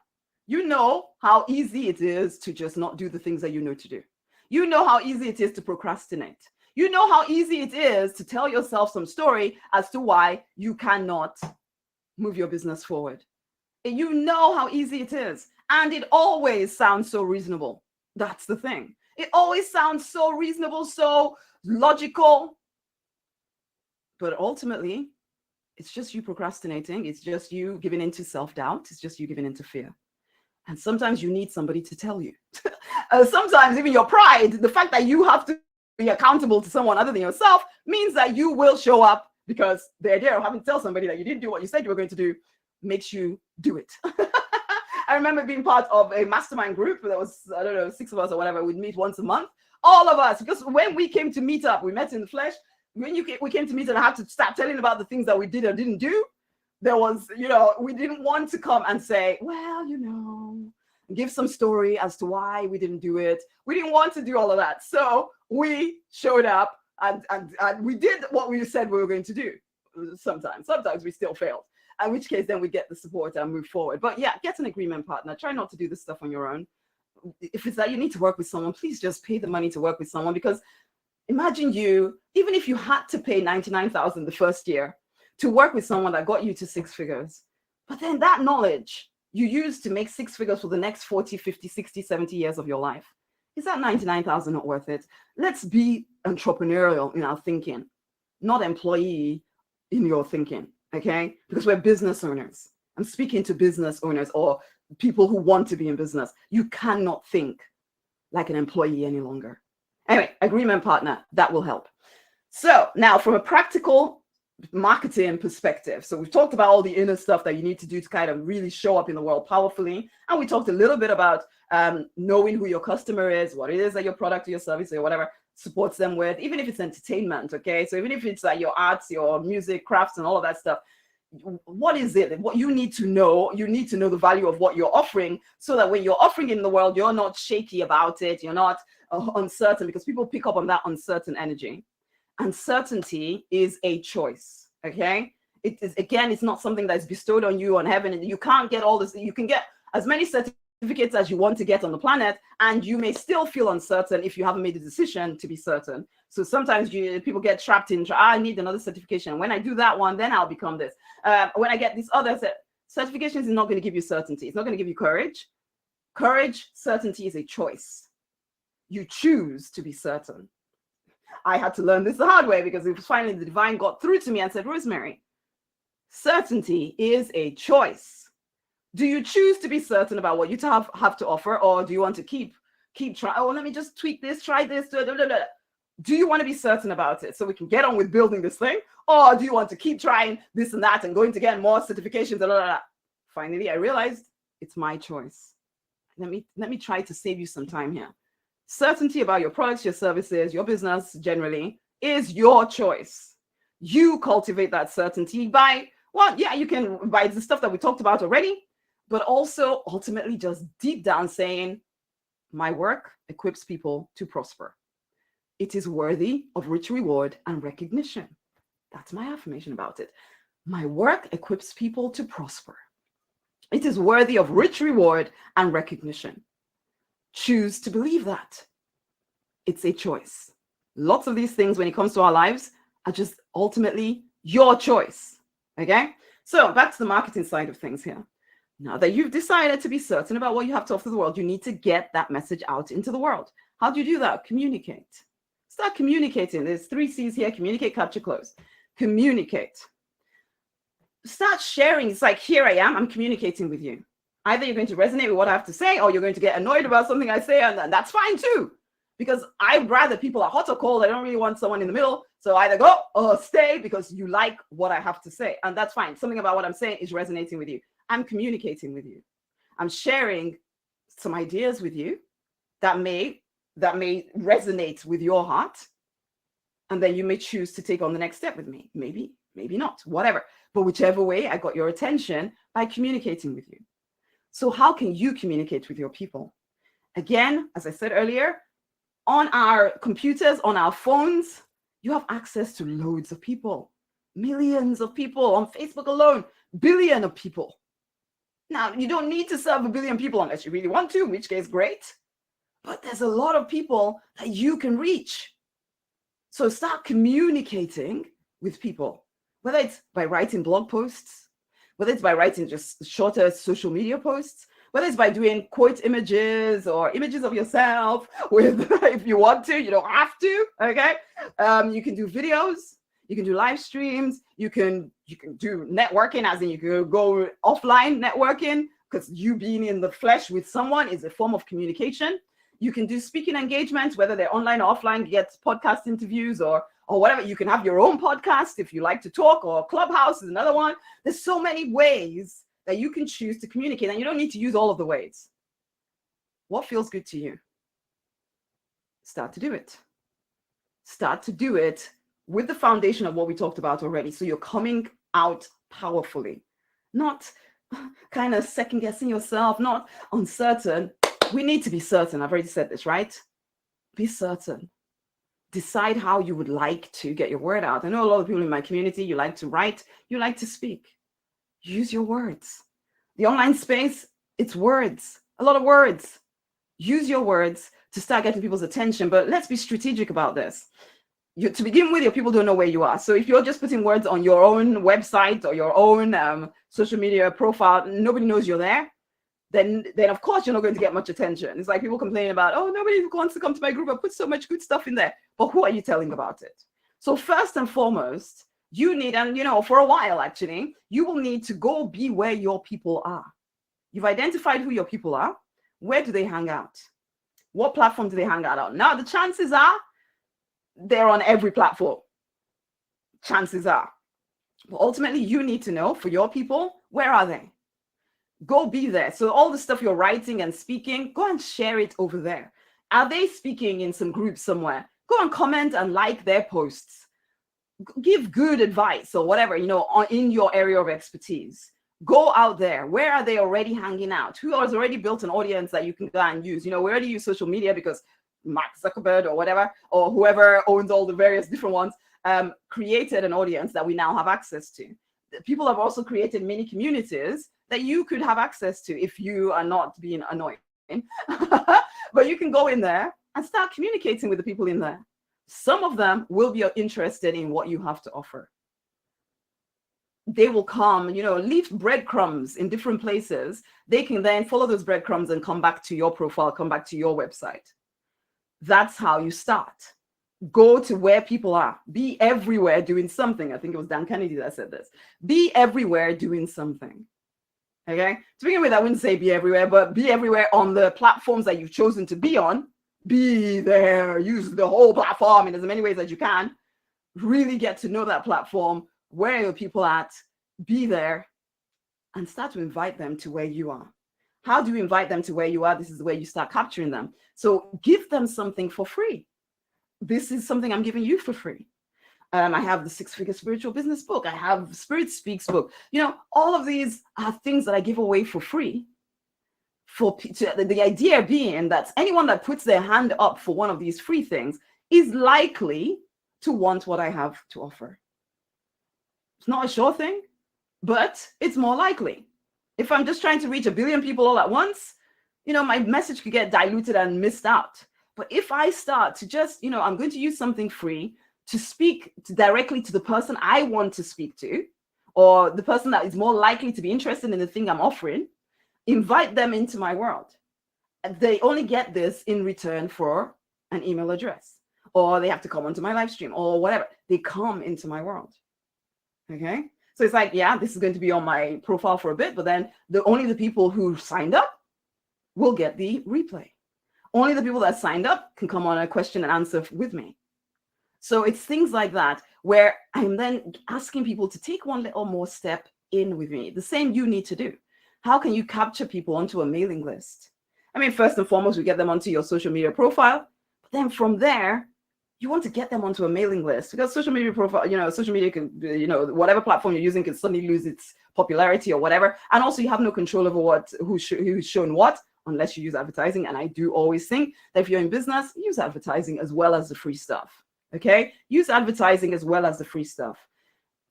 you know how easy it is to just not do the things that you know to do. You know how easy it is to procrastinate. You know how easy it is to tell yourself some story as to why you cannot move your business forward. You know how easy it is. And it always sounds so reasonable. That's the thing. It always sounds so reasonable, so logical. But ultimately, it's just you procrastinating. It's just you giving into self-doubt. It's just you giving into fear. And sometimes you need somebody to tell you. Sometimes even your pride, the fact that you have to be accountable to someone other than yourself, means that you will show up, because the idea of having to tell somebody that you didn't do what you said you were going to do makes you do it. I remember being part of a mastermind group. There was, 6 of us or whatever. We'd meet once a month. All of us, because when we came to meet up, we met in the flesh. When we came to meet and I had to start telling about the things that we did or didn't do, there was, we didn't want to come and say, well, give some story as to why we didn't do it. We didn't want to do all of that. So we showed up and we did what we said we were going to do. Sometimes we still failed. In which case, then we get the support and move forward. But yeah, get an agreement partner. Try not to do this stuff on your own. If it's that you need to work with someone, please just pay the money to work with someone. Because imagine even if you had to pay $99,000 the first year to work with someone that got you to 6 figures, but then that knowledge you use to make 6 figures for the next 40, 50, 60, 70 years of your life, is that $99,000 not worth it? Let's be entrepreneurial in our thinking, not employee in your thinking. okay? Because we're business owners. I'm speaking to business owners or people who want to be in business. You cannot think like an employee any longer. Anyway, agreement partner, that will help. So now from a practical marketing perspective, so we've talked about all the inner stuff that you need to do to kind of really show up in the world powerfully. And we talked a little bit about knowing who your customer is, what it is that your product or your service or whatever supports them with, even if it's entertainment, okay? So even if it's like your arts, your music, crafts, and all of that stuff, what is it? What you need to know the value of what you're offering, so that when you're offering it in the world, you're not shaky about it, you're not uncertain, because people pick up on that uncertain energy. Uncertainty is a choice, okay? It is, again, it's not something that's bestowed on you on heaven, and you can't get all this. You can get as many certificates as you want to get on the planet, and you may still feel uncertain if you haven't made a decision to be certain. So sometimes people get trapped in, I need another certification. When I do that one, then I'll become this. When I get these other certifications, is not going to give you certainty. It's not going to give you courage. Certainty is a choice. You choose to be certain. I had to learn this the hard way, because it was finally the divine got through to me and said, Rosemary, certainty is a choice. Do you choose to be certain about what you have to offer, or do you want to keep trying? Oh, let me just tweak this, try this. Do you want to be certain about it so we can get on with building this thing? Or do you want to keep trying this and that and going to get more certifications? Finally, I realized it's my choice. Let me try to save you some time here. Certainty about your products, your services, your business generally is your choice. You cultivate that certainty by, well, yeah, you can by the stuff that we talked about already, but also ultimately just deep down saying, my work equips people to prosper. It is worthy of rich reward and recognition. That's my affirmation about it. My work equips people to prosper. It is worthy of rich reward and recognition. Choose to believe that. It's a choice. Lots of these things when it comes to our lives are just ultimately your choice. Okay? So back to the marketing side of things here. Now that you've decided to be certain about what you have to offer the world, you need to get that message out into the world. How do you do that? Communicate. Start communicating. There's 3 C's here: communicate, capture, close. Communicate. Start sharing. It's like, here I am, I'm communicating with you. Either you're going to resonate with what I have to say, or you're going to get annoyed about something I say, and that's fine too. Because I'd rather people are hot or cold. I don't really want someone in the middle. So either go or stay because you like what I have to say. And that's fine. Something about what I'm saying is resonating with you. I'm communicating with you. I'm sharing some ideas with you that may resonate with your heart. And then you may choose to take on the next step with me. Maybe not, whatever. But whichever way, I got your attention by communicating with you. So how can you communicate with your people? Again, as I said earlier, on our computers, on our phones, you have access to loads of people, millions of people on Facebook alone, billion of people. Now, you don't need to serve a billion people unless you really want to, in which case, great. But there's a lot of people that you can reach. So start communicating with people, whether it's by writing blog posts, whether it's by writing just shorter social media posts, whether it's by doing quote images or images of yourself with, if you want to, you don't have to, okay? You can do videos, you can do live streams, you can do networking, as in you can go offline networking, because you being in the flesh with someone is a form of communication. You can do speaking engagements, whether they're online or offline, get podcast interviews or whatever. You can have your own podcast if you like to talk, or Clubhouse is another one. There's so many ways that you can choose to communicate, and you don't need to use all of the ways. What feels good to you? Start to do it. Start to do it with the foundation of what we talked about already. So you're coming out powerfully, not kind of second guessing yourself, not uncertain. We need to be certain. I've already said this, right? Be certain. Decide how you would like to get your word out. I know a lot of people in my community, you like to write, you like to speak. Use your words. The online space, it's words, a lot of words. Use your words to start getting people's attention, but let's be strategic about this. To begin with, your people don't know where you are. So if you're just putting words on your own website or your own social media profile, nobody knows you're there, then of course you're not going to get much attention. It's like people complain about, oh, nobody wants to come to my group. I put so much good stuff in there. But who are you telling about it? So first and foremost, you need, and for a while actually, you will need to go be where your people are. You've identified who your people are. Where do they hang out? What platform do they hang out on? Now, the chances are they're on every platform. Chances are. But ultimately, you need to know for your people, where are they? Go be there. So all the stuff you're writing and speaking, go and share it over there. Are they speaking in some group somewhere? Go and comment and like their posts. Give good advice or whatever, in your area of expertise. Go out there. Where are they already hanging out? Who has already built an audience that you can go and use? We already use social media because Mark Zuckerberg or whatever, or whoever owns all the various different ones, created an audience that we now have access to. People have also created mini communities that you could have access to if you are not being annoying. But you can go in there and start communicating with the people in there. Some of them will be interested in what you have to offer. They will come, leave breadcrumbs in different places. They can then follow those breadcrumbs and come back to your profile, come back to your website. That's how you start. Go to where people are. Be everywhere doing something. I think it was Dan Kennedy that said this. Be everywhere doing something. Okay? To begin with, I wouldn't say be everywhere, but be everywhere on the platforms that you've chosen to be on. Be there. Use the whole platform in as many ways as you can. Really get to know that platform. Where are your people at? Be there and start to invite them to where you are. How do you invite them to where you are? This is where you start capturing them. So give them something for free. This is something I'm giving you for free. I have the 6-Figure Spiritual Business book. I have Spirit Speaks book. All of these are things that I give away for free. The idea being that anyone that puts their hand up for one of these free things is likely to want what I have to offer. It's not a sure thing, but it's more likely. If I'm just trying to reach 1 billion people all at once, my message could get diluted and missed out. But if I start to just, I'm going to use something free to speak directly to the person I want to speak to, or the person that is more likely to be interested in the thing I'm offering, invite them into my world. And they only get this in return for an email address, or they have to come onto my live stream or whatever. They come into my world. Okay. So it's like, yeah, this is going to be on my profile for a bit, but then only the people who signed up will get the replay. Only the people that signed up can come on a question and answer with me. So it's things like that where I'm then asking people to take one little more step in with me. The same you need to do. How can you capture people onto a mailing list? I mean, first and foremost, we get them onto your social media profile, but then from there, you want to get them onto a mailing list, because social media profile, social media can, whatever platform you're using can suddenly lose its popularity or whatever. And also you have no control over who's shown what, unless you use advertising. And I do always think that if you're in business, use advertising as well as the free stuff. Okay. Use advertising as well as the free stuff.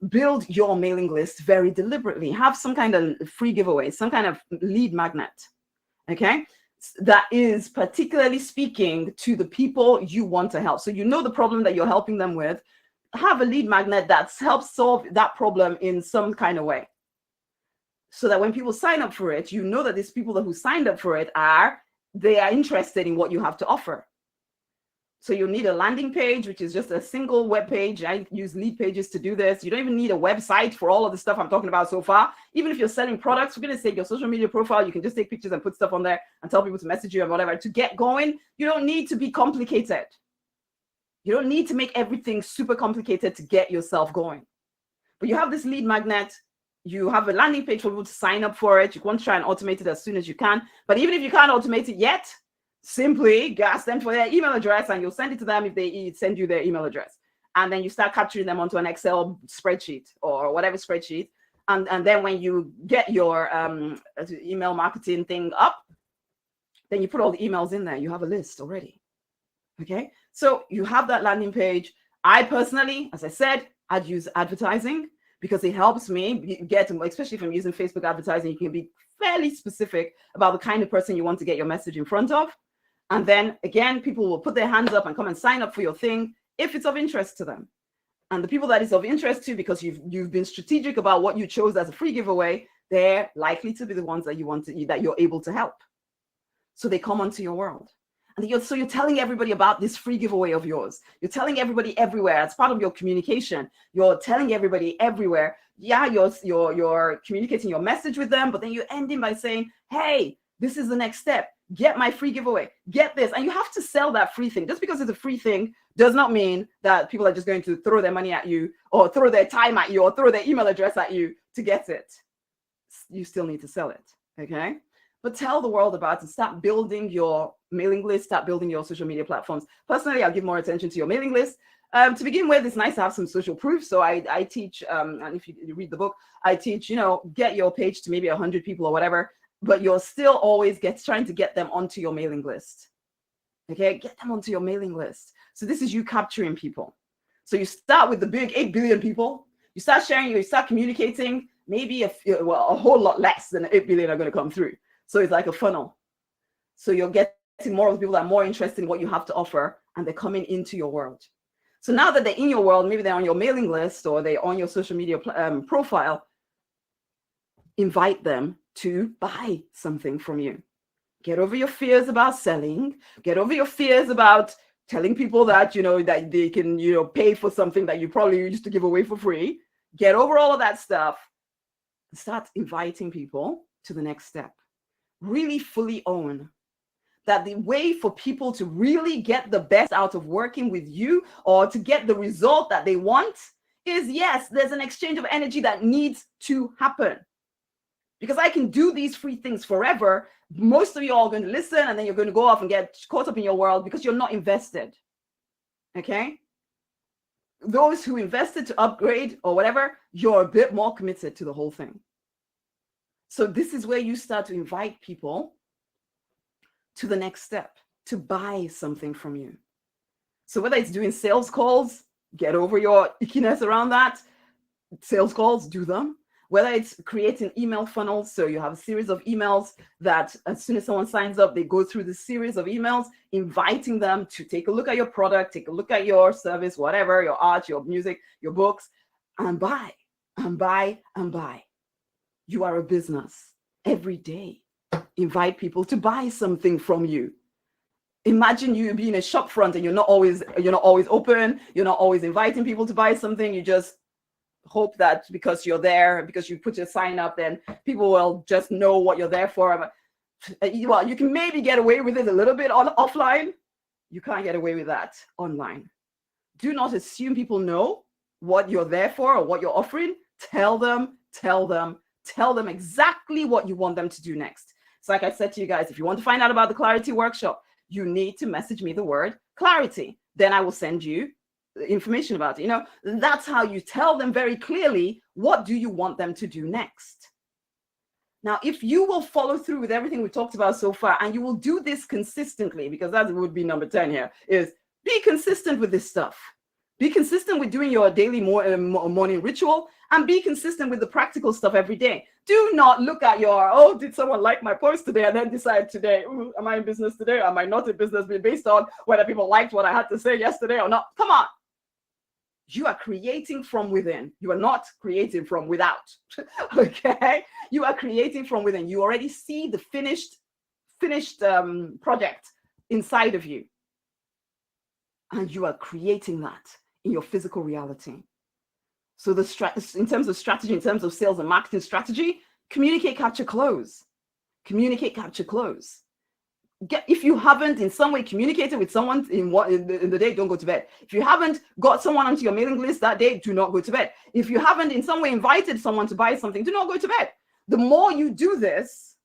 Build your mailing list very deliberately. Have some kind of free giveaway, some kind of lead magnet. Okay. That is particularly speaking to the people you want to help. So the problem that you're helping them with. Have a lead magnet that helps solve that problem in some kind of way. So that when people sign up for it, that these people who signed up for it they are interested in what you have to offer. So you'll need a landing page, which is just a single web page. I use Lead Pages to do this. You don't even need a website for all of the stuff I'm talking about so far. Even if you're selling products, we're going to say your social media profile, you can just take pictures and put stuff on there and tell people to message you and whatever. To get going, you don't need to be complicated. You don't need to make everything super complicated to get yourself going. But you have this lead magnet. You have a landing page for people to sign up for it. You want to try and automate it as soon as you can. But even if you can't automate it yet, simply ask them for their email address and you'll send it to them if they send you their email address. And then you start capturing them onto an Excel spreadsheet or whatever spreadsheet. And then when you get your email marketing thing up, then you put all the emails in there. You have a list already. Okay. So you have that landing page. I personally, as I said, I'd use advertising because it helps me get, especially if I'm using Facebook advertising, you can be fairly specific about the kind of person you want to get your message in front of. And then again, people will put their hands up and come and sign up for your thing if it's of interest to them. And the people that is of interest to, because you've been strategic about what you chose as a free giveaway, they're likely to be the ones that that you're able to help. So they come onto your world. And you're telling everybody about this free giveaway of yours. You're telling everybody everywhere. As part of your communication, you're telling everybody everywhere. Yeah, you're communicating your message with them, but then you're ending by saying, hey, this is the next step. Get my free giveaway. Get this. And you have to sell that free thing. Just because it's a free thing does not mean that people are just going to throw their money at you or throw their time at you or throw their email address at you to get it. You still need to sell it. Okay? But tell the world about it. Start building your mailing list. Start building your social media platforms. Personally, I'll give more attention to your mailing list. To begin with, it's nice to have some social proof. So I teach, and if you read the book, I teach, get your page to maybe 100 people or whatever, but you're still always trying to get them onto your mailing list. Okay, get them onto your mailing list. So this is you capturing people. So you start with the big 8 billion people. You start sharing, you start communicating. Maybe a whole lot less than 8 billion are going to come through. So it's like a funnel. So you're getting more of the people that are more interested in what you have to offer, and they're coming into your world. So now that they're in your world, maybe they're on your mailing list or they're on your social media profile, invite them to buy something from you. Get over your fears about selling. Get over your fears about telling people that, that they can, pay for something that you probably used to give away for free. Get over all of that stuff. Start inviting people to the next step. Really fully own that the way for people to really get the best out of working with you or to get the result that they want is, yes, there's an exchange of energy that needs to happen. Because I can do these free things forever. Most of you are going to listen, and then you're going to go off and get caught up in your world because you're not invested. Okay? Those who invested to upgrade or whatever, you're a bit more committed to the whole thing. So this is where you start to invite people to the next step, to buy something from you. So whether it's doing sales calls, get over your ickiness around that. Sales calls, do them. Whether it's creating email funnels, so you have a series of emails that as soon as someone signs up, they go through the series of emails, inviting them to take a look at your product, take a look at your service, whatever, your art, your music, your books, and buy, and buy, and buy. You are a business. Every day, invite people to buy something from you. Imagine you being a shop front and you're not always open, you're not always inviting people to buy something. You just hope that because you're there, because you put your sign up, then people will just know what you're there for. Well, you can maybe get away with it a little bit offline. You can't get away with that online. Do not assume people know what you're there for or what you're offering. Tell them exactly what you want them to do next. So like I said to you guys, if you want to find out about the Clarity Workshop, you need to message me the word clarity. Then I will send you information about it. That's how you tell them very clearly, what do you want them to do next? Now, if you will follow through with everything we've talked about so far, and you will do this consistently, because that would be number 10 here, is be consistent with this stuff. Be consistent with doing your daily morning ritual, and be consistent with the practical stuff every day. Do not look at your, did someone like my post today, and then decide today, am I in business today? Am I not in business? Based on whether people liked what I had to say yesterday or not. Come on. You are creating from within. You are not creating from without. Okay? You are creating from within. You already see the finished project inside of you. And you are creating that in your physical reality. So in terms of strategy, in terms of sales and marketing strategy, communicate, capture, close. Communicate, capture, close. If you haven't in some way communicated with someone in the day, don't go to bed. If you haven't got someone onto your mailing list that day, do not go to bed. If you haven't in some way invited someone to buy something, do not go to bed. The more you do this,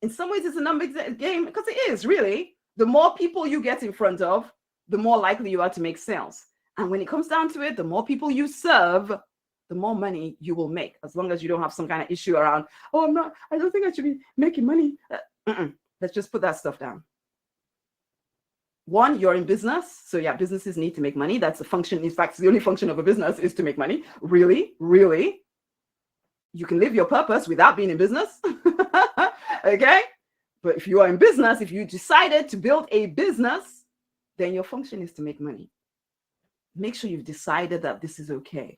in some ways it's a number game, because it is really. The more people you get in front of, the more likely you are to make sales. And when it comes down to it, the more people you serve, the more money you will make, as long as you don't have some kind of issue around, I don't think I should be making money. Let's just put that stuff down. One, you're in business. So yeah, businesses need to make money. That's a function. In fact, the only function of a business is to make money. Really, really. You can live your purpose without being in business. Okay? But if you are in business, if you decided to build a business, then your function is to make money. Make sure you've decided that this is okay.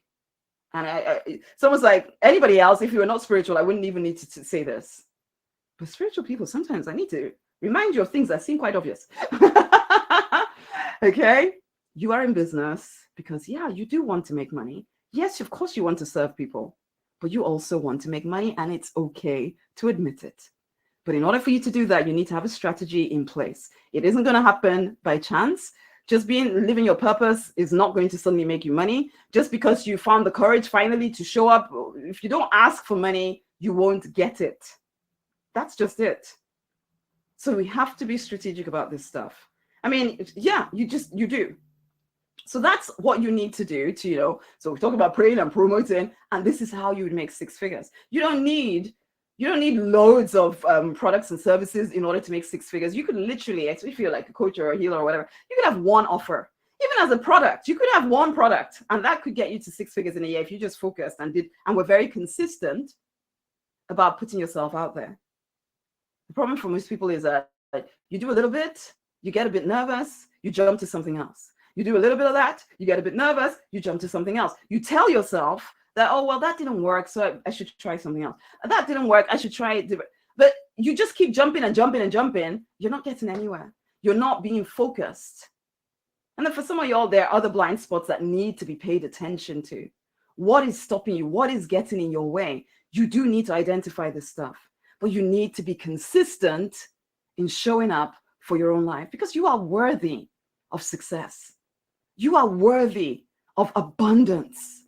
And it's almost like anybody else, if you were not spiritual, I wouldn't even need to say this. But spiritual people, sometimes I need to remind you of things that seem quite obvious. Okay? You are in business because, yeah, you do want to make money. Yes, of course you want to serve people, but you also want to make money, and it's okay to admit it. But in order for you to do that, you need to have a strategy in place. It isn't going to happen by chance. Just living your purpose is not going to suddenly make you money. Just because you found the courage finally to show up, if you don't ask for money, you won't get it. That's just it. So we have to be strategic about this stuff. I mean, yeah, you do. So that's what you need to do to, so we talk about praying and promoting, and this is how you would make 6 figures. You don't need loads of products and services in order to make 6 figures. You could literally, especially if you're like a coach or a healer or whatever, you could have one offer. Even as a product, you could have one product, and that could get you to 6 figures in a year if you just focused and were very consistent about putting yourself out there. The problem for most people is that you do a little bit, you get a bit nervous, you jump to something else. You do a little bit of that, you get a bit nervous, you jump to something else. You tell yourself that, oh, well, that didn't work, so I should try something else. That didn't work, I should try it different. But you just keep jumping and jumping and jumping. You're not getting anywhere. You're not being focused. And then for some of y'all, there are other blind spots that need to be paid attention to. What is stopping you? What is getting in your way? You do need to identify this stuff, but you need to be consistent in showing up for your own life, because you are worthy of success. You are worthy of abundance.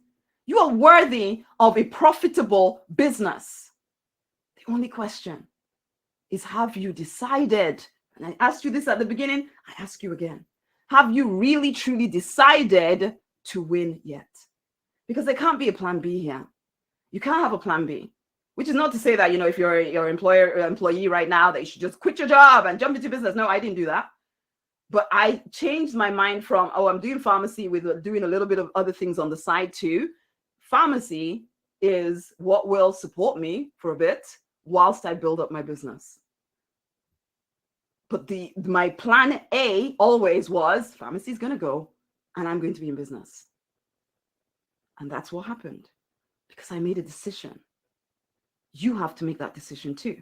You are worthy of a profitable business. The only question is, have you decided? And I asked you this at the beginning, I ask you again. Have you really, truly decided to win yet? Because there can't be a plan B here. You can't have a plan B, which is not to say that, if you're your employee right now, that you should just quit your job and jump into business. No, I didn't do that. But I changed my mind from, I'm doing pharmacy with doing a little bit of other things on the side too. Pharmacy is what will support me for a bit whilst I build up my business. But my plan A always was, pharmacy is going to go and I'm going to be in business. And that's what happened, because I made a decision. You have to make that decision too.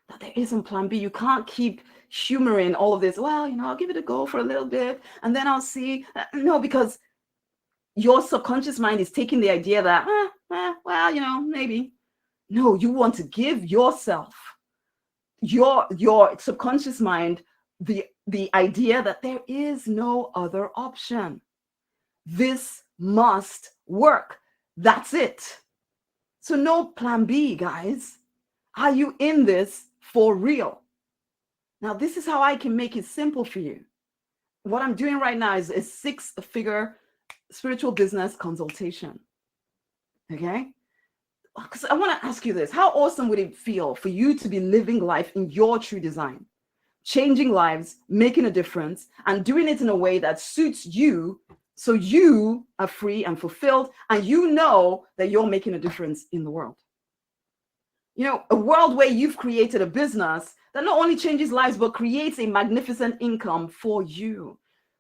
That there isn't plan B. You can't keep humoring all of this. Well, I'll give it a go for a little bit and then I'll see. No, because your subconscious mind is taking the idea that, well, maybe. No, you want to give yourself, your subconscious mind, the idea that there is no other option. This must work. That's it. So no plan B, guys. Are you in this for real? Now, this is how I can make it simple for you. What I'm doing right now is a 6-figure spiritual business consultation. Okay? Because I want to ask you this. How awesome would it feel for you to be living life in your true design, changing lives, making a difference, and doing it in a way that suits you, so you are free and fulfilled, and you know that you're making a difference in the world? A world where you've created a business that not only changes lives, but creates a magnificent income for you.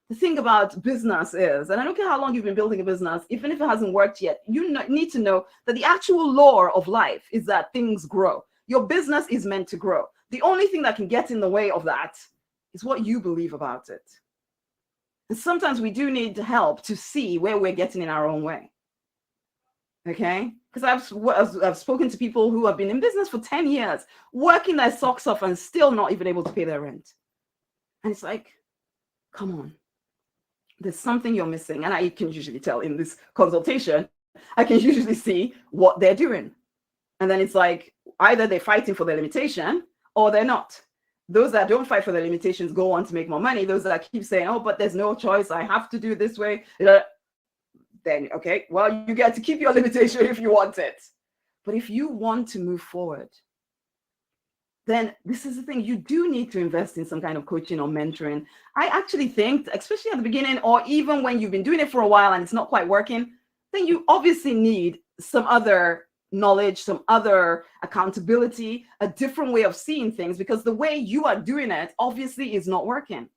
The thing about business is, and I don't care how long you've been building a business, even if it hasn't worked yet, you need to know that the actual law of life is that things grow. Your business is meant to grow. The only thing that can get in the way of that is what you believe about it. And sometimes we do need help to see where we're getting in our own way. Okay? Because I've spoken to people who have been in business for 10 years, working their socks off and still not even able to pay their rent. And it's like, come on. There's something you're missing. And I can usually tell in this consultation, I can usually see what they're doing. And then it's like, either they're fighting for their limitation or they're not. Those that don't fight for their limitations go on to make more money. Those that keep saying, oh, but there's no choice, I have to do it this way. Then, okay, well, you get to keep your limitation if you want it. But if you want to move forward, then this is the thing. You do need to invest in some kind of coaching or mentoring. I actually think, especially at the beginning, or even when you've been doing it for a while and it's not quite working, then you obviously need some other knowledge, some other accountability, a different way of seeing things, because the way you are doing it obviously is not working.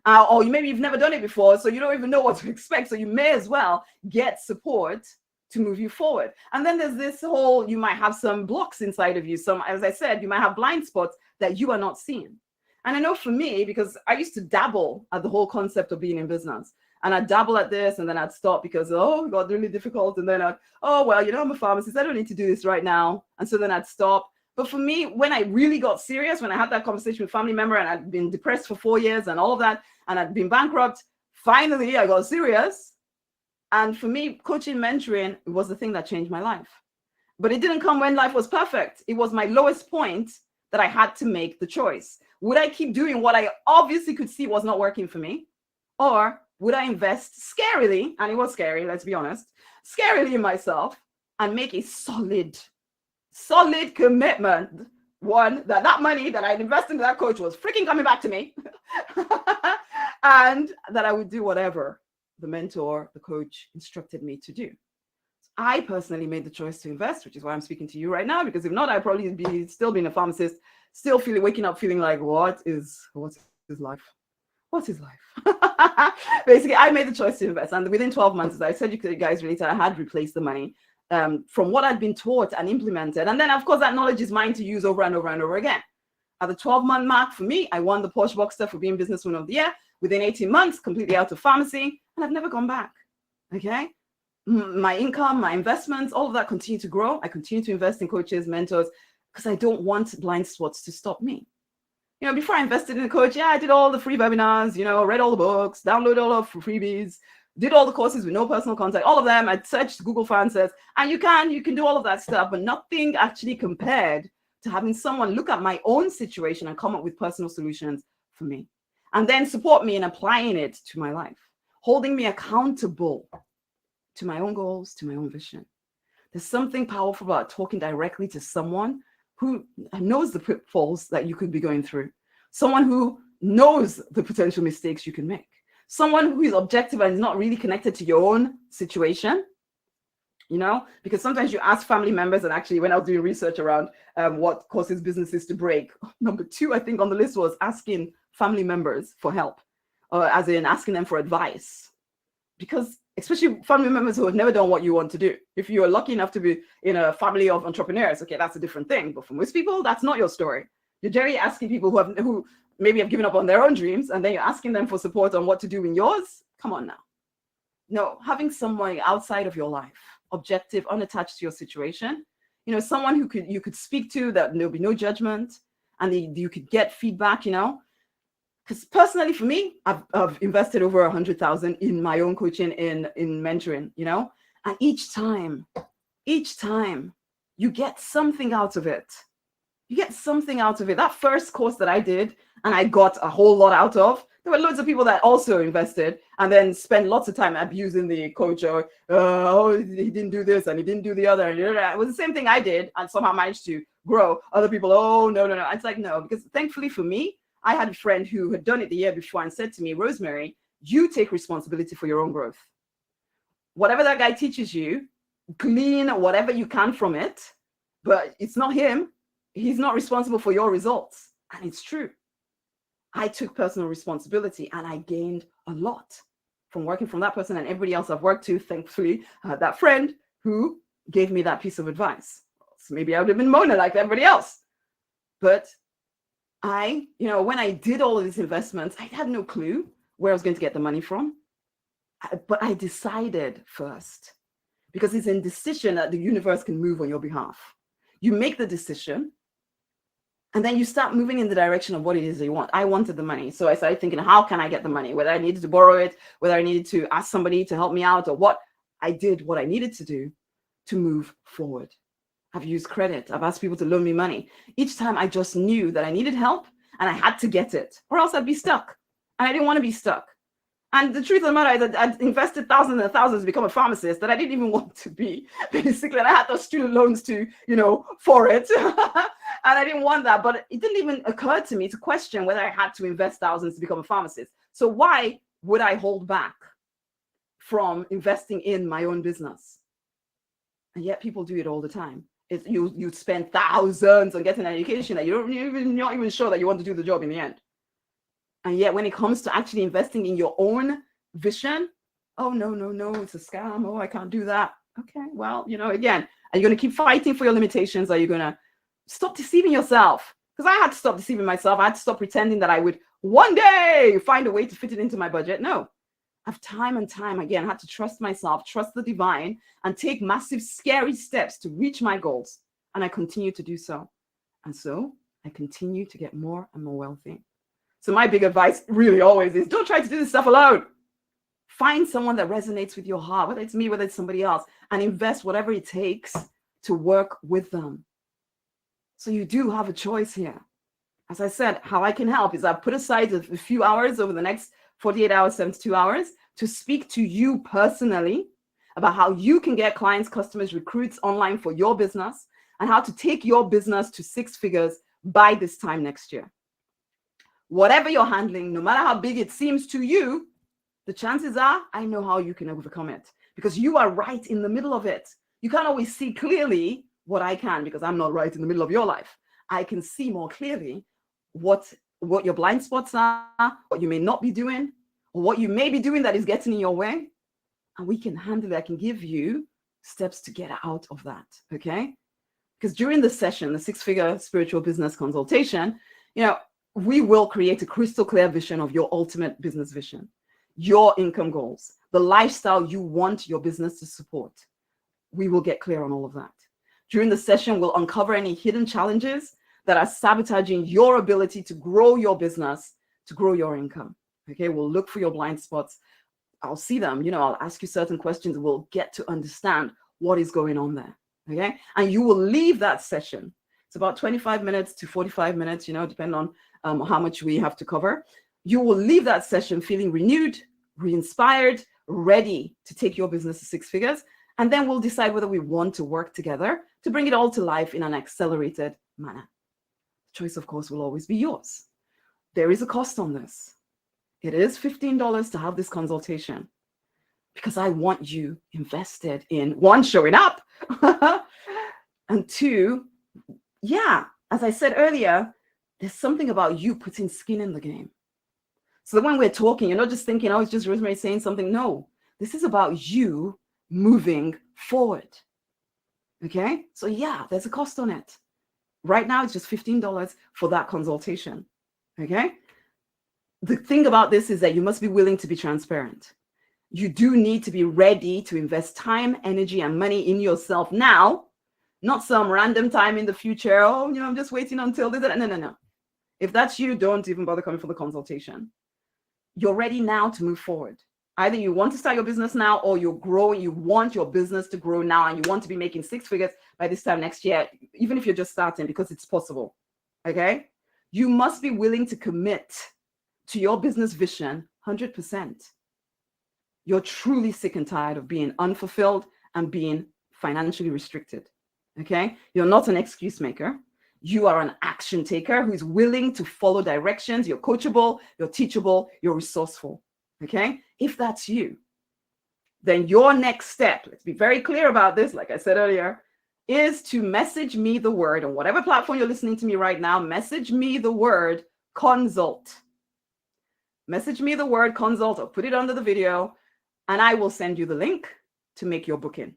Or maybe you've never done it before, so you don't even know what to expect. So you may as well get support to move you forward. And then there's this whole, you might have some blocks inside of you. Some, as I said, you might have blind spots that you are not seeing. And I know for me, because I used to dabble at the whole concept of being in business. And I'd dabble at this and then I'd stop because, oh, it got really difficult. And then oh, well, I'm a pharmacist. I don't need to do this right now. And so then I'd stop. But for me, when I really got serious, when I had that conversation with a family member and I'd been depressed for 4 years and all of that, and I'd been bankrupt, finally I got serious. And for me, coaching, mentoring was the thing that changed my life. But it didn't come when life was perfect. It was my lowest point that I had to make the choice. Would I keep doing what I obviously could see was not working for me? Or would I invest scarily, and it was scary, let's be honest, scarily in myself and make a solid commitment, one, that money that I'd invested in that coach was freaking coming back to me, and that I would do whatever the mentor, the coach instructed me to do. I personally made the choice to invest, which is why I'm speaking to you right now, because if not, I'd probably be still being a pharmacist, still waking up feeling like, what is life? What is life? Basically, I made the choice to invest. And within 12 months, as I said, you guys related, I had replaced the money from what I'd been taught and implemented. And then, of course, that knowledge is mine to use over and over and over again. At the 12-month mark for me, I won the Porsche Boxster for being Businesswoman of the Year. Within 18 months, completely out of pharmacy. And I've never gone back. Okay? My income, my investments, all of that continue to grow. I continue to invest in coaches, mentors, because I don't want blind spots to stop me. Before I invested in a coach, I did all the free webinars, read all the books, downloaded all of freebies, did all the courses with no personal contact, all of them. I searched Google for answers, and you can do all of that stuff, but nothing actually compared to having someone look at my own situation and come up with personal solutions for me, and then support me in applying it to my life, holding me accountable to my own goals, to my own vision. There's something powerful about talking directly to someone who knows the pitfalls that you could be going through, someone who knows the potential mistakes you can make, someone who is objective and is not really connected to your own situation, because sometimes you ask family members, and actually when I was doing research around what causes businesses to break, number 2, I think on the list was asking family members for help, as in asking them for advice, because especially family members who have never done what you want to do. If you are lucky enough to be in a family of entrepreneurs, okay, that's a different thing. But for most people, that's not your story. You're generally asking people who maybe have given up on their own dreams, and then you're asking them for support on what to do in yours. Come on now. No, having someone outside of your life, objective, unattached to your situation, someone who you could speak to, that there'll be no judgment, and you could get feedback, Because personally, for me, I've invested over 100,000 in my own coaching, in mentoring, and each time you get something out of it. You get something out of it. That first course that I did, and I got a whole lot out of, there were loads of people that also invested and then spent lots of time abusing the coach, or, oh, he didn't do this and he didn't do the other. It was the same thing I did and somehow managed to grow. Other people, oh, no. It's like, no, because thankfully for me, I had a friend who had done it the year before and said to me, Rosemary, you take responsibility for your own growth. Whatever that guy teaches you, glean whatever you can from it, but it's not him. He's not responsible for your results. And it's true. I took personal responsibility and I gained a lot from working from that person and everybody else I've worked to. Thankfully, I had that friend who gave me that piece of advice. So maybe I would have been Mona like everybody else. But when I did all of these investments, I had no clue where I was going to get the money from. But I decided first, because it's in decision that the universe can move on your behalf. You make the decision, and then you start moving in the direction of what it is that you want. I wanted the money. So I started thinking, how can I get the money? Whether I needed to borrow it, whether I needed to ask somebody to help me out, or what. I did what I needed to do to move forward. I've used credit. I've asked people to loan me money. Each time I just knew that I needed help and I had to get it, or else I'd be stuck. And I didn't want to be stuck. And the truth of the matter is that I'd invested thousands and thousands to become a pharmacist that I didn't even want to be, basically. And I had those student loans to, for it. And I didn't want that. But it didn't even occur to me to question whether I had to invest thousands to become a pharmacist. So why would I hold back from investing in my own business? And yet people do it all the time. You spend thousands on getting an education that you're not even sure that you want to do the job in the end. And yet when it comes to actually investing in your own vision, oh, no, it's a scam. Oh, I can't do that. Okay, well, again, are you going to keep fighting for your limitations? Are you going to stop deceiving yourself? Because I had to stop deceiving myself. I had to stop pretending that I would one day find a way to fit it into my budget. No, I've time and time again had to trust myself, trust the divine, and take massive, scary steps to reach my goals. And I continue to do so. And so I continue to get more and more wealthy. So my big advice really always is, don't try to do this stuff alone. Find someone that resonates with your heart, whether it's me, whether it's somebody else, and invest whatever it takes to work with them. So you do have a choice here. As I said, how I can help is I've put aside a few hours over the next 48 hours, 72 hours to speak to you personally about how you can get clients, customers, recruits online for your business, and how to take your business to 6 figures by this time next year. Whatever you're handling, no matter how big it seems to you, the chances are I know how you can overcome it, because you are right in the middle of it. You can't always see clearly what I can, because I'm not right in the middle of your life. I can see more clearly what your blind spots are, what you may not be doing, or what you may be doing that is getting in your way. And we can handle it. I can give you steps to get out of that, okay? Because during the session, the 6-figure spiritual business consultation, we will create a crystal clear vision of your ultimate business vision, your income goals, the lifestyle you want your business to support. We will get clear on all of that. During the session, we'll uncover any hidden challenges that are sabotaging your ability to grow your business, to grow your income. Okay, we'll look for your blind spots. I'll see them, I'll ask you certain questions. We'll get to understand what is going on there. Okay, and you will leave that session. It's about 25 minutes to 45 minutes, depending on how much we have to cover. You will leave that session feeling renewed, re-inspired, ready to take your business to 6 figures. And then we'll decide whether we want to work together to bring it all to life in an accelerated manner. The choice, of course, will always be yours. There is a cost on this. It is $15 to have this consultation, because I want you invested in, 1, showing up, and 2, as I said earlier, there's something about you putting skin in the game. So that when we're talking, you're not just thinking, oh, it's just Rosemary saying something. No, this is about you moving forward. Okay, so there's a cost on it. Right now, it's just $15 for that consultation. Okay, the thing about this is that you must be willing to be transparent. You do need to be ready to invest time, energy, and money in yourself now, not some random time in the future. Oh, I'm just waiting until this. No. If that's you, don't even bother coming for the consultation. You're ready now to move forward. Either you want to start your business now, or you're growing, you want your business to grow now, and you want to be making 6 figures by this time next year, even if you're just starting, because it's possible. Okay? You must be willing to commit to your business vision 100%. You're truly sick and tired of being unfulfilled and being financially restricted. Okay? You're not an excuse maker. You are an action taker who is willing to follow directions. You're coachable, you're teachable, you're resourceful. Okay? If that's you, then your next step, let's be very clear about this, like I said earlier, is to message me the word on whatever platform you're listening to me right now. Message me the word consult. Message me the word consult, or put it under the video, and I will send you the link to make your booking.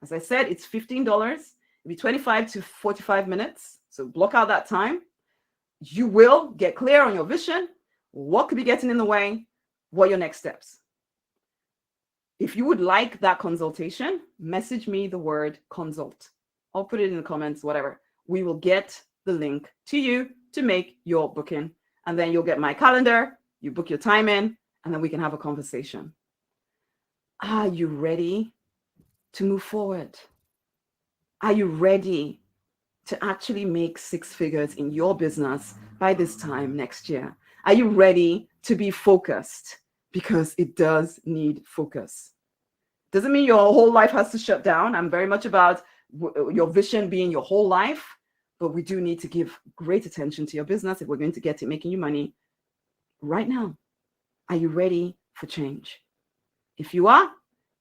As I said, it's $15. It'll be 25 to 45 minutes. So block out that time. You will get clear on your vision, what could be getting in the way, what are your next steps. If you would like that consultation, message me the word consult. I'll put it in the comments, whatever. We will get the link to you to make your booking. And then you'll get my calendar, you book your time in, and then we can have a conversation. Are you ready to move forward? Are you ready to actually make 6 figures in your business by this time next year? Are you ready to be focused? Because it does need focus. Doesn't mean your whole life has to shut down. I'm very much about your vision being your whole life, but we do need to give great attention to your business if we're going to get it making you money right now. Are you ready for change? If you are,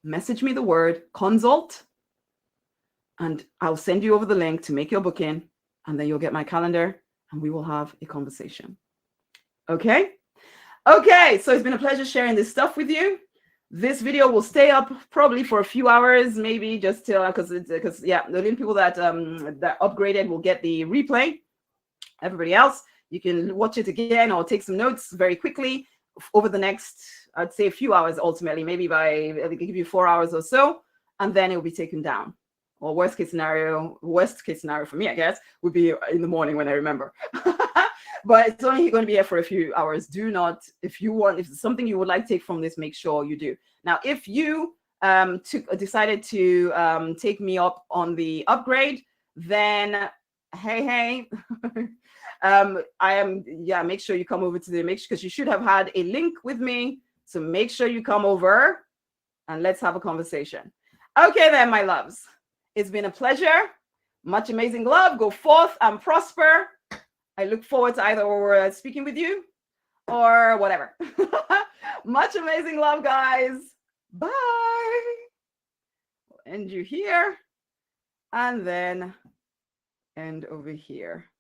message me the word consult, and I'll send you over the link to make your booking, and then you'll get my calendar and we will have a conversation. Okay? Okay, so it's been a pleasure sharing this stuff with you. This video will stay up probably for a few hours, maybe just till, because the only people that that upgraded will get the replay. Everybody else, you can watch it again or take some notes very quickly over the next, I'd say, a few hours ultimately, maybe I give you 4 hours or so, and then it will be taken down. Or worst case scenario for me, I guess, would be in the morning when I remember. But it's only going to be here for a few hours. Do not, if it's something you would like to take from this, make sure you do. Now, if you decided to take me up on the upgrade, then hey, make sure you come over to because you should have had a link with me. So make sure you come over and let's have a conversation. Okay then, my loves. It's been a pleasure. Much amazing love. Go forth and prosper. I look forward to either speaking with you or whatever. Much amazing love, guys. Bye. We'll end you here and then end over here.